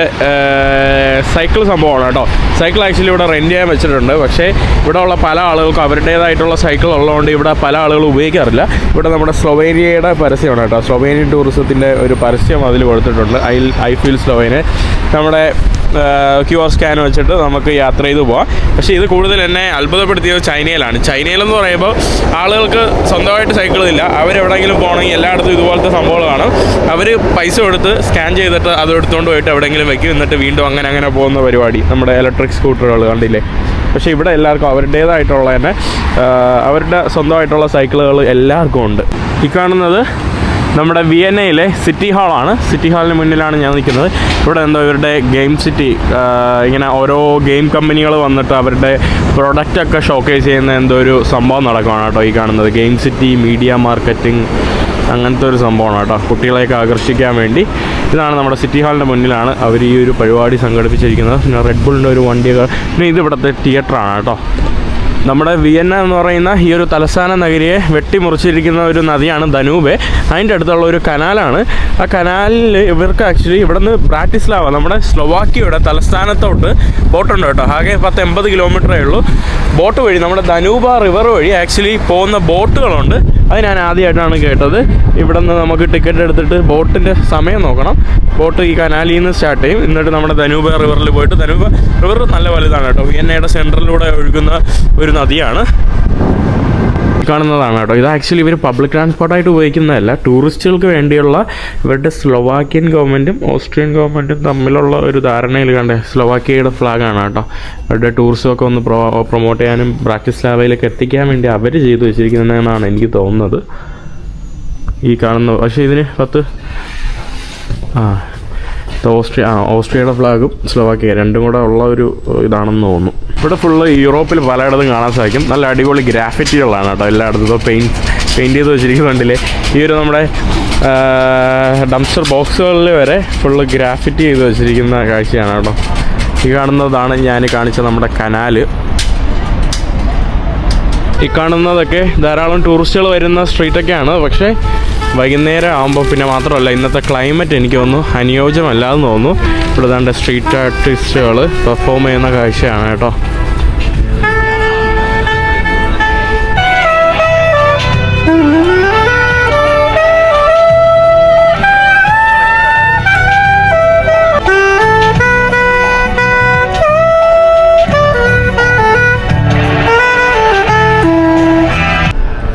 സൈക്കിൾ സംഭവമാണ് കേട്ടോ. സൈക്കിൾ ആക്ച്വലി ഇവിടെ റെൻറ്റ് ചെയ്യാൻ വെച്ചിട്ടുണ്ട്. പക്ഷേ ഇവിടെ ഉള്ള പല ആളുകൾക്കും അവരുടേതായിട്ടുള്ള സൈക്കിൾ ഉള്ളതുകൊണ്ട് ഇവിടെ പല ആളുകളും ഉപയോഗിക്കാറില്ല. ഇവിടെ നമ്മുടെ സ്ലൊവേനിയയുടെ പരസ്യമാണ് കേട്ടോ. സ്ലൊവേനിയൻ ടൂറിസത്തിൻ്റെ ഒരു പരസ്യം അതിൽ കൊടുത്തിട്ടുണ്ട്. I feel Slovenia. നമ്മുടെ QR സ്കാൻ വെച്ചിട്ട് നമുക്ക് യാത്ര ചെയ്ത് പോവാം. പക്ഷേ ഇത് കൂടുതൽ എന്നെ അത്ഭുതപ്പെടുത്തിയത് ചൈനയിലാണ്. ചൈനയിലെന്ന് പറയുമ്പോൾ ആളുകൾക്ക് സ്വന്തമായിട്ട് സൈക്കിളില്ല. അവരെവിടെയെങ്കിലും പോകണമെങ്കിൽ എല്ലായിടത്തും ഇതുപോലത്തെ സംഭവങ്ങൾ കാണും. അവർ പൈസ കൊടുത്ത് സ്കാൻ ചെയ്തിട്ട് അത് എടുത്തുകൊണ്ട് പോയിട്ട് എവിടെയെങ്കിലും വെക്കും. എന്നിട്ട് വീണ്ടും അങ്ങനെ പോകുന്ന പരിപാടി. നമ്മുടെ ഇലക്ട്രിക് സ്കൂട്ടറുകൾ കണ്ടില്ലേ. പക്ഷേ ഇവിടെ എല്ലാവർക്കും അവരുടേതായിട്ടുള്ള തന്നെ അവരുടെ സ്വന്തമായിട്ടുള്ള സൈക്കിളുകൾ എല്ലാവർക്കും ഉണ്ട്. ഈ കാണുന്നത് നമ്മുടെ വിയന്നയിലെ സിറ്റി ഹാളാണ്. സിറ്റി ഹാളിന് മുന്നിലാണ് ഞാൻ നിൽക്കുന്നത്. ഇവിടെ എന്തോ ഇവരുടെ ഗെയിം സിറ്റി, ഇങ്ങനെ ഓരോ ഗെയിം കമ്പനികൾ വന്നിട്ട് അവരുടെ പ്രൊഡക്റ്റൊക്കെ ഷോക്കേസ് ചെയ്യുന്ന എന്തോ ഒരു സംഭവം നടക്കുകയാണ് കേട്ടോ. ഈ കാണുന്നത് ഗെയിം സിറ്റി മീഡിയ മാർക്കറ്റിംഗ് അങ്ങനത്തെ ഒരു സംഭവമാണ് കേട്ടോ. കുട്ടികളെയൊക്കെ ആകർഷിക്കാൻ വേണ്ടി ഇതാണ് നമ്മുടെ സിറ്റി ഹാളിൻ്റെ മുന്നിലാണ് അവർ ഈ ഒരു പരിപാടി സംഘടിപ്പിച്ചിരിക്കുന്നത്. പിന്നെ റെഡ് ബുള്ളിൻ്റെ ഒരു വണ്ടിയൊക്കെ. പിന്നെ ഇത് ഇവിടുത്തെ തിയേറ്ററാണ് കേട്ടോ. നമ്മുടെ വിയന്ന എന്ന് പറയുന്ന ഈ ഒരു തലസ്ഥാന നഗരിയെ വെട്ടിമുറിച്ചിരിക്കുന്ന ഒരു നദിയാണ് ദനൂബെ. അതിൻ്റെ അടുത്തുള്ള ഒരു കനാലാണ്. ആ കനാലിൽ ഇവർക്ക് ആക്ച്വലി ഇവിടെ നിന്ന് ബ്രാറ്റിസ്ലാവ, നമ്മുടെ സ്ലൊവാക്യയുടെ തലസ്ഥാനത്തോട്ട് ബോട്ടുണ്ട് കേട്ടോ. ആകെ 10-80 കിലോമീറ്ററേ ഉള്ളൂ. ബോട്ട് വഴി നമ്മുടെ ദനൂബ റിവർ വഴി ആക്ച്വലി പോകുന്ന ബോട്ടുകളുണ്ട്. അത് ഞാൻ ആദ്യമായിട്ടാണ് കേട്ടത്. ഇവിടെ നിന്ന് നമുക്ക് ടിക്കറ്റ് എടുത്തിട്ട് ബോട്ടിൻ്റെ സമയം നോക്കണം. ബോട്ട് ഈ കനാലിൽ നിന്ന് സ്റ്റാർട്ട് ചെയ്യും. എന്നിട്ട് നമ്മുടെ ദനൂബ റിവറിൽ പോയിട്ട്, ദനൂബ റിവർ നല്ല വലുതാണ് കേട്ടോ. വിയന്നയുടെ സെൻട്രലിലൂടെ ഒഴുകുന്ന ഒരു നദിയാണ്. കാണുന്നതാണ് കേട്ടോ. ഇത് ആക്ച്വലി ഇവർ പബ്ലിക് ട്രാൻസ്പോർട്ടായിട്ട് ഉപയോഗിക്കുന്നതല്ല, ടൂറിസ്റ്റുകൾക്ക് വേണ്ടിയുള്ള ഇവരുടെ സ്ലൊവാക്യൻ ഗവൺമെൻറ്റും ഓസ്ട്രിയൻ ഗവൺമെൻറ്റും തമ്മിലുള്ള ഒരു ധാരണയിൽ കണ്ടേ സ്ലൊവാക്യയുടെ ഫ്ലാഗാണ് കേട്ടോ. അവരുടെ ടൂറിസമൊക്കെ ഒന്ന് പ്രൊമോട്ട് ചെയ്യാനും ബ്രാറ്റിസ്ലാവയിലേക്ക് എത്തിക്കാൻ വേണ്ടി അവർ ചെയ്തു വെച്ചിരിക്കുന്നതെന്നാണ് എനിക്ക് തോന്നുന്നത്. ഈ കാണുന്നത് പക്ഷേ ഇതിന് ഓസ്ട്രിയയുടെ ഫ്ലാഗും സ്ലൊവാക്യ രണ്ടും കൂടെ ഉള്ള ഒരു ഇതാണെന്ന് തോന്നുന്നു. ഇവിടെ ഫുള്ള് യൂറോപ്പിൽ പലയിടത്തും കാണാൻ സാധിക്കും. നല്ല അടിപൊളി ഗ്രാഫിറ്റികളാണ് കേട്ടോ എല്ലായിടത്തും. ഇപ്പോൾ പെയിൻറ്റ് ചെയ്ത് വെച്ചിരിക്കുന്നുണ്ടല്ലേ. ഈ ഒരു നമ്മുടെ ഡംസ്റ്റർ ബോക്സുകളിൽ വരെ ഫുള്ള് ഗ്രാഫിറ്റി ചെയ്ത് വെച്ചിരിക്കുന്ന കാഴ്ചയാണ് കേട്ടോ. ഈ കാണുന്നതാണ് ഞാൻ കാണിച്ച നമ്മുടെ കനാല്. ഈ കാണുന്നതൊക്കെ ധാരാളം ടൂറിസ്റ്റുകൾ വരുന്ന സ്ട്രീറ്റൊക്കെയാണ്. പക്ഷേ വൈകുന്നേരം ആകുമ്പോൾ പിന്നെ മാത്രമല്ല ഇന്നത്തെ ക്ലൈമറ്റ് എനിക്ക് തോന്നുന്നു അനുയോജ്യമല്ലാന്ന് തോന്നുന്നു. ഇവിടെ ദാണ്ട് സ്ട്രീറ്റ് ആർട്ടിസ്റ്റുകൾ പെർഫോം ചെയ്യുന്ന കാഴ്ചയാണ് കേട്ടോ.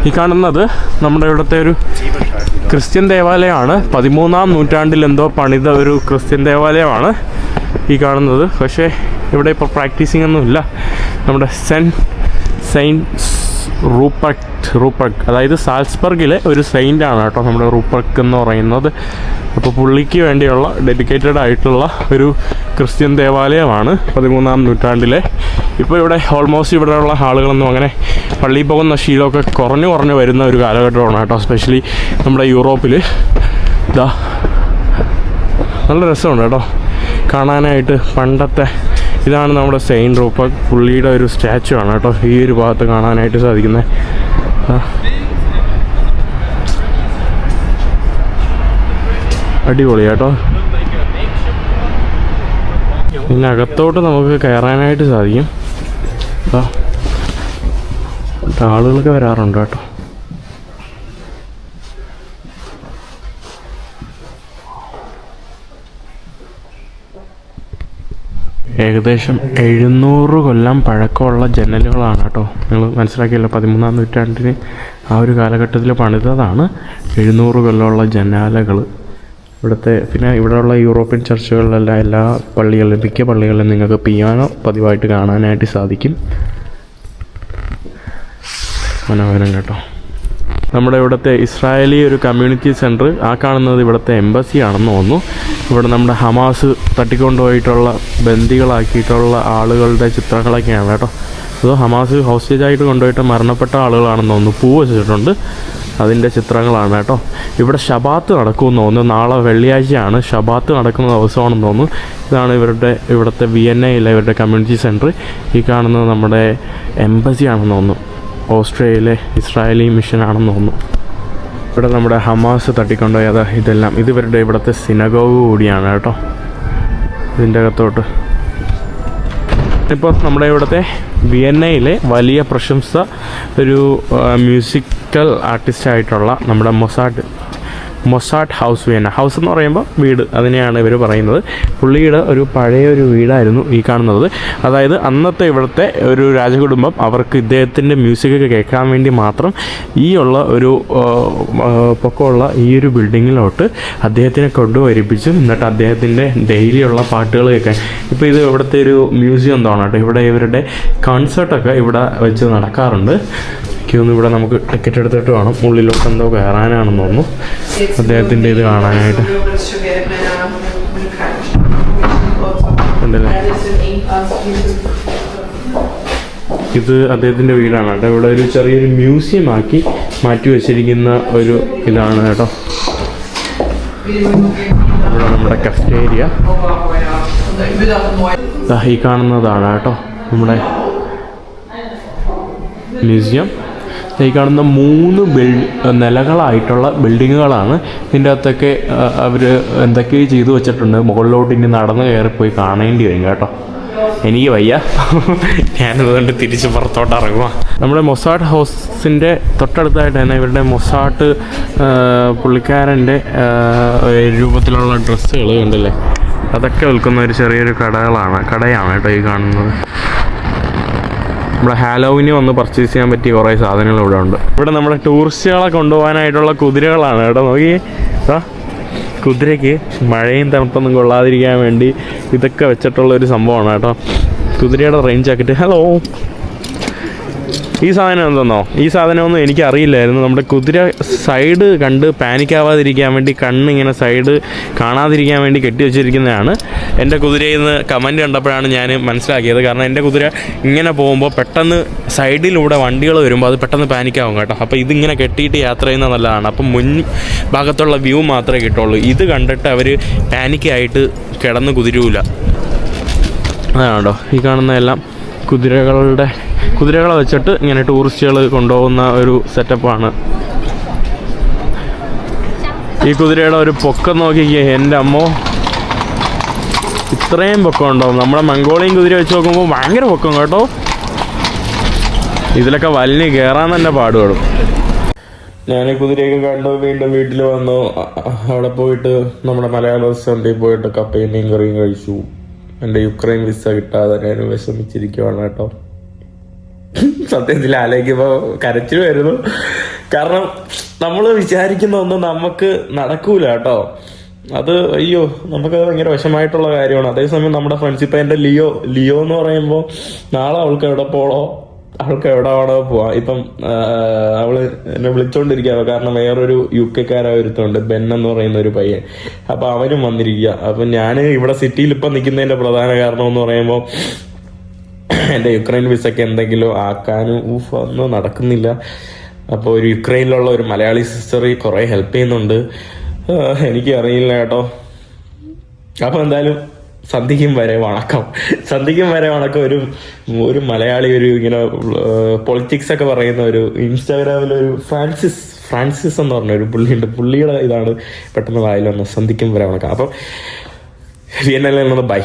ഈ കാണുന്നത് നമ്മുടെ ഇവിടുത്തെ ഒരു ക്രിസ്ത്യൻ ദേവാലയമാണ്. 13-ാം നൂറ്റാണ്ടിൽ എന്തോ പണിത ഒരു ക്രിസ്ത്യൻ ദേവാലയമാണ് ഈ കാണുന്നത്. പക്ഷേ ഇവിടെ ഇപ്പോൾ പ്രാക്ടീസിംഗ് ഒന്നുമില്ല. നമ്മുടെ സെയിൻറ്റ് റൂപ്പർട്ട് അതായത് സാൽസ്ബർഗിലെ ഒരു സെയിൻ്റാണ് കേട്ടോ നമ്മുടെ റൂപ്പർക്ക് എന്ന് പറയുന്നത്. അപ്പോൾ പുള്ളിക്ക് വേണ്ടിയുള്ള ഡെഡിക്കേറ്റഡ് ആയിട്ടുള്ള ഒരു ക്രിസ്ത്യൻ ദേവാലയമാണ് 13-ാം നൂറ്റാണ്ടിലെ. ഇപ്പോൾ ഇവിടെ ഓൾമോസ്റ്റ് ഇവിടെയുള്ള ആളുകളൊന്നും അങ്ങനെ പള്ളിയിൽ പോകുന്ന ശീലമൊക്കെ കുറഞ്ഞു വരുന്ന ഒരു കാലഘട്ടമാണ് കേട്ടോ. എസ്പെഷ്യലി നമ്മുടെ യൂറോപ്പിൽ. ഇതാ നല്ല രസമുണ്ട് കേട്ടോ കാണാനായിട്ട്. പണ്ടത്തെ ഇതാണ് നമ്മുടെ സെയിൻറ്റ് റൂപ്പർട്ട്. പുള്ളിയുടെ ഒരു സ്റ്റാച്ചു ആണ് കേട്ടോ ഈ ഒരു ഭാഗത്ത് കാണാനായിട്ട് സാധിക്കുന്നത്. അടിപൊളി കേട്ടോ. ഇതിനകത്തോട്ട് നമുക്ക് കയറാനായിട്ട് സാധിക്കും. ആളുകളൊക്കെ വരാറുണ്ട് കേട്ടോ. ഏകദേശം 700 കൊല്ലം പഴക്കമുള്ള ജനലുകളാണ് കേട്ടോ. നിങ്ങൾ മനസ്സിലാക്കിയല്ലോ, 13-ാം നൂറ്റാണ്ടിന് ആ ഒരു കാലഘട്ടത്തിൽ പണിതതാണ് 700 കൊല്ലമുള്ള ജനാലകൾ ഇവിടുത്തെ. പിന്നെ ഇവിടെയുള്ള യൂറോപ്യൻ ചർച്ചുകളിലെല്ലാം എല്ലാ പള്ളികളിലും മിക്ക പള്ളികളിലും നിങ്ങൾക്ക് പിയാനോ പതിവായിട്ട് കാണാനായിട്ട് സാധിക്കും. മനോഹരം കേട്ടോ. നമ്മുടെ ഇവിടുത്തെ ഇസ്രായേലി ഒരു കമ്മ്യൂണിറ്റി സെൻറ്റർ, ആ കാണുന്നത് ഇവിടുത്തെ എംബസി ആണെന്ന് തോന്നുന്നു. ഇവിടെ നമ്മുടെ ഹമാസ് തട്ടിക്കൊണ്ടുപോയിട്ടുള്ള ബന്ദികളാക്കിയിട്ടുള്ള ആളുകളുടെ ചിത്രങ്ങളൊക്കെയാണ് കേട്ടോ. അതോ ഹമാസ് ഹോസ്റ്റേജായിട്ട് കൊണ്ടുപോയിട്ട് മരണപ്പെട്ട ആളുകളാണെന്ന് തോന്നുന്നു. പൂ വെച്ചിട്ടുണ്ട്, അതിൻ്റെ ചിത്രങ്ങളാണ് കേട്ടോ. ഇവിടെ ഷബാത്ത് നടക്കുമെന്ന് തോന്നുന്നു. നാളെ വെള്ളിയാഴ്ചയാണ്, ഷബാത്ത് നടക്കുന്ന ദിവസമാണെന്ന് തോന്നുന്നു. ഇതാണ് ഇവിടുത്തെ വിയന്നയിലെ ഇവരുടെ കമ്മ്യൂണിറ്റി സെൻറ്റർ. ഈ കാണുന്നത് നമ്മുടെ എംബസി ആണെന്ന് തോന്നുന്നു. ഓസ്ട്രേലിയയിലെ ഇസ്രായേലി മിഷനാണെന്ന് തോന്നുന്നു. ഇവിടെ നമ്മുടെ ഹമാസ് തട്ടിക്കൊണ്ടുപോയത് ഇതെല്ലാം ഇത് ഇവരുടെ ഇവിടുത്തെ സിനഗോഗ് കൂടിയാണ് കേട്ടോ. ഇതിൻ്റെ അകത്തോട്ട് ഇപ്പോൾ നമ്മുടെ ഇവിടുത്തെ വിയന്നയിലെ വലിയ പ്രശംസ ഒരു മ്യൂസിക്കൽ ആർട്ടിസ്റ്റായിട്ടുള്ള നമ്മുടെ മൊസാട്ട് ഹൗസ് വിയന്ന. ഹൗസ് എന്ന് പറയുമ്പോൾ വീട്, അതിനെയാണ് ഇവർ പറയുന്നത്. പുള്ളിയുടെ ഒരു പഴയൊരു വീടായിരുന്നു ഈ കാണുന്നത്. അതായത് അന്നത്തെ ഇവിടുത്തെ ഒരു രാജകുടുംബം അവർക്ക് ഇദ്ദേഹത്തിൻ്റെ മ്യൂസിക്കൊക്കെ കേൾക്കാൻ വേണ്ടി മാത്രം ഈ ഉള്ള ഒരു പൊക്കമുള്ള ഈ ഒരു ബിൽഡിങ്ങിലോട്ട് അദ്ദേഹത്തിനെ കൊണ്ടുവരിപ്പിച്ചു. എന്നിട്ട് അദ്ദേഹത്തിൻ്റെ ഡെയിലിയുള്ള പാട്ടുകൾ കേൾക്കാൻ. ഇപ്പോൾ ഇത് ഇവിടുത്തെ ഒരു മ്യൂസിയം എന്താണ് കേട്ടോ. ഇവിടെ ഇവരുടെ കൺസേർട്ടൊക്കെ ഇവിടെ വെച്ച് നടക്കാറുണ്ട്. എനിക്കൊന്ന് ഇവിടെ നമുക്ക് ടിക്കറ്റ് എടുത്തിട്ട് വേണം, ഉള്ളിലൊക്കെ എന്തോ കയറാനാണെന്ന് തോന്നുന്നു അദ്ദേഹത്തിൻ്റെ ഇത് കാണാനായിട്ട്. ഉണ്ടല്ലേ, ഇത് അദ്ദേഹത്തിൻ്റെ വീടാണ് കേട്ടോ. ഇവിടെ ഒരു ചെറിയൊരു മ്യൂസിയം ആക്കി മാറ്റി വെച്ചിരിക്കുന്ന ഒരു ഇതാണ് കേട്ടോ. ഇവിടെ നമ്മുടെ കഫ്റ്റേരിയ ഈ കാണുന്നതാണ് കേട്ടോ നമ്മുടെ മ്യൂസിയം. ഈ കാണുന്ന 3 നിലകളായിട്ടുള്ള ബിൽഡിങ്ങുകളാണ്. ഇതിൻ്റെ അകത്തൊക്കെ അവർ എന്തൊക്കെയോ ചെയ്തു വെച്ചിട്ടുണ്ട്. മുകളിലോട്ട് ഇനി നടന്ന് കയറിപ്പോയി കാണേണ്ടി വരും കേട്ടോ. എനിക്ക് വയ്യ, ഞാനതുകൊണ്ട് തിരിച്ച് പുറത്തോട്ട് ഇറങ്ങുക. നമ്മുടെ മൊസാട്ട് ഹൗസിൻ്റെ തൊട്ടടുത്തായിട്ട് തന്നെ ഇവരുടെ മൊസാട്ട് പുള്ളിക്കാരൻ്റെ രൂപത്തിലുള്ള ഡ്രസ്സുകൾ കണ്ടില്ലേ, അതൊക്കെ വിൽക്കുന്ന ഒരു ചെറിയൊരു കടയാണ് കേട്ടോ ഈ കാണുന്നത്. നമ്മുടെ ഹാലോവിന് വന്ന് പർച്ചേസ് ചെയ്യാൻ പറ്റിയ കുറേ സാധനങ്ങൾ ഇവിടെ ഉണ്ട്. ഇവിടെ നമ്മുടെ ടൂറിസ്റ്റുകളെ കൊണ്ടുപോകാനായിട്ടുള്ള കുതിരകളാണ് കേട്ടോ. നോക്കിയേ, കുതിരയ്ക്ക് മഴയും തണുപ്പൊന്നും കൊള്ളാതിരിക്കാൻ വേണ്ടി ഇതൊക്കെ വെച്ചിട്ടുള്ളൊരു സംഭവമാണ് കേട്ടോ. കുതിരയുടെ റേഞ്ച് ആക്കിയിട്ട്. ഹലോ, ഈ സാധനം എന്തെന്നോ, ഈ സാധനമൊന്നും എനിക്കറിയില്ലായിരുന്നു. നമ്മുടെ കുതിര സൈഡ് കണ്ട് പാനിക്കാവാതിരിക്കാൻ വേണ്ടി കണ്ണിങ്ങനെ സൈഡ് കാണാതിരിക്കാൻ വേണ്ടി കെട്ടി വെച്ചിരിക്കുന്നതാണ്. എൻ്റെ കുതിരയിൽ നിന്ന് കമൻറ്റ് കണ്ടപ്പോഴാണ് ഞാൻ മനസ്സിലാക്കിയത്. കാരണം എൻ്റെ കുതിര ഇങ്ങനെ പോകുമ്പോൾ പെട്ടെന്ന് സൈഡിലൂടെ വണ്ടികൾ വരുമ്പോൾ അത് പെട്ടെന്ന് പാനിക്കാവും കേട്ടോ. അപ്പോൾ ഇതിങ്ങനെ കെട്ടിയിട്ട് യാത്ര ചെയ്യുന്നത് നല്ലതാണ്. അപ്പം മുൻ ഭാഗത്തുള്ള വ്യൂ മാത്രമേ കിട്ടുള്ളൂ. ഇത് കണ്ടിട്ട് അവർ പാനിക്കായിട്ട് കിടന്ന് കുതിരൂല. അതാണ് കേട്ടോ ഈ കാണുന്നതെല്ലാം കുതിരകളെ വെച്ചിട്ട് ഇങ്ങനെ ടൂറിസ്റ്റുകൾ കൊണ്ടുപോകുന്ന ഒരു സെറ്റപ്പാണ്. ഈ കുതിരയുടെ ഒരു പൊക്കം നോക്കിക്കേ, എൻ്റെ അമ്മോ, ഇത്രയും പൊക്കം ഉണ്ടാവും. നമ്മുടെ മംഗോളിയൻ കുതിര വെച്ച് നോക്കുമ്പോൾ ഭയങ്കര പൊക്കം കേട്ടോ. ഇതിലൊക്കെ വലിഞ്ഞ് കയറാൻ തന്നെ പാടുപെടും. ഞാൻ കുതിരയൊക്കെ കണ്ടു വീണ്ടും വീട്ടിൽ വന്നു. അവിടെ പോയിട്ട് നമ്മുടെ മലയാള റെസ്റ്റോറൻറ്റിൽ പോയിട്ട് കപ്പയും മീൻ കറിയും കഴിച്ചു. എൻ്റെ യുക്രൈൻ വിസ കിട്ടാതെ ഞാൻ വിഷമിച്ചിരിക്കുവാണ് കേട്ടോ. സത്യത്തിൽ ആലോചിക്കുമ്പോൾ കരച്ചിൽ വരുന്നു. കാരണം നമ്മൾ വിചാരിക്കുന്ന ഒന്നും നമുക്ക് നടക്കൂല കേട്ടോ. അത് അയ്യോ, നമുക്കത് ഭയങ്കര വിഷമായിട്ടുള്ള കാര്യമാണ്. അതേസമയം നമ്മുടെ ഫ്രണ്ട്സ്, ഇപ്പം എൻ്റെ ലിയോ എന്ന് പറയുമ്പോൾ നാളെ അവൾക്ക് എവിടെ പോകണോ അവൾക്ക് എവിടെ വേണോ പോവാം. ഇപ്പം അവള് എന്നെ വിളിച്ചോണ്ടിരിക്കുക, കാരണം വേറൊരു UK-കാരായ ഒരുത്തുണ്ട്, ബെൻ എന്ന് പറയുന്ന ഒരു പയ്യൻ. അപ്പൊ അവനും വന്നിരിക്കുക. അപ്പൊ ഞാൻ ഇവിടെ സിറ്റിയിൽ ഇപ്പം നിൽക്കുന്നതിന്റെ പ്രധാന കാരണം എന്ന് പറയുമ്പോൾ എൻ്റെ യുക്രൈൻ വിസയ്ക്ക് എന്തെങ്കിലും ആക്കാനും ഒന്നും നടക്കുന്നില്ല. അപ്പോൾ ഒരു യുക്രൈനിലുള്ള ഒരു മലയാളി സിസ്റ്റർ കുറേ ഹെൽപ്പ് ചെയ്യുന്നുണ്ട്. എനിക്ക് അറിയില്ല കേട്ടോ. അപ്പോൾ എന്തായാലും സന്ധിക്കും വരെ വണക്കം. ഒരു മലയാളി, ഒരു ഇങ്ങനെ പൊളിറ്റിക്സ് ഒക്കെ പറയുന്ന ഒരു ഇൻസ്റ്റാഗ്രാമിലൊരു ഫ്രാൻസിസ് എന്ന് പറഞ്ഞ ഒരു പുള്ളിയുണ്ട്. പുള്ളിയുടെ ഇതാണ് പെട്ടെന്ന് വായിൽ വന്നത്, സന്ധിക്കും വരെ വണക്കം. അപ്പം വിയന്നയിൽ നിന്നത് ബൈ.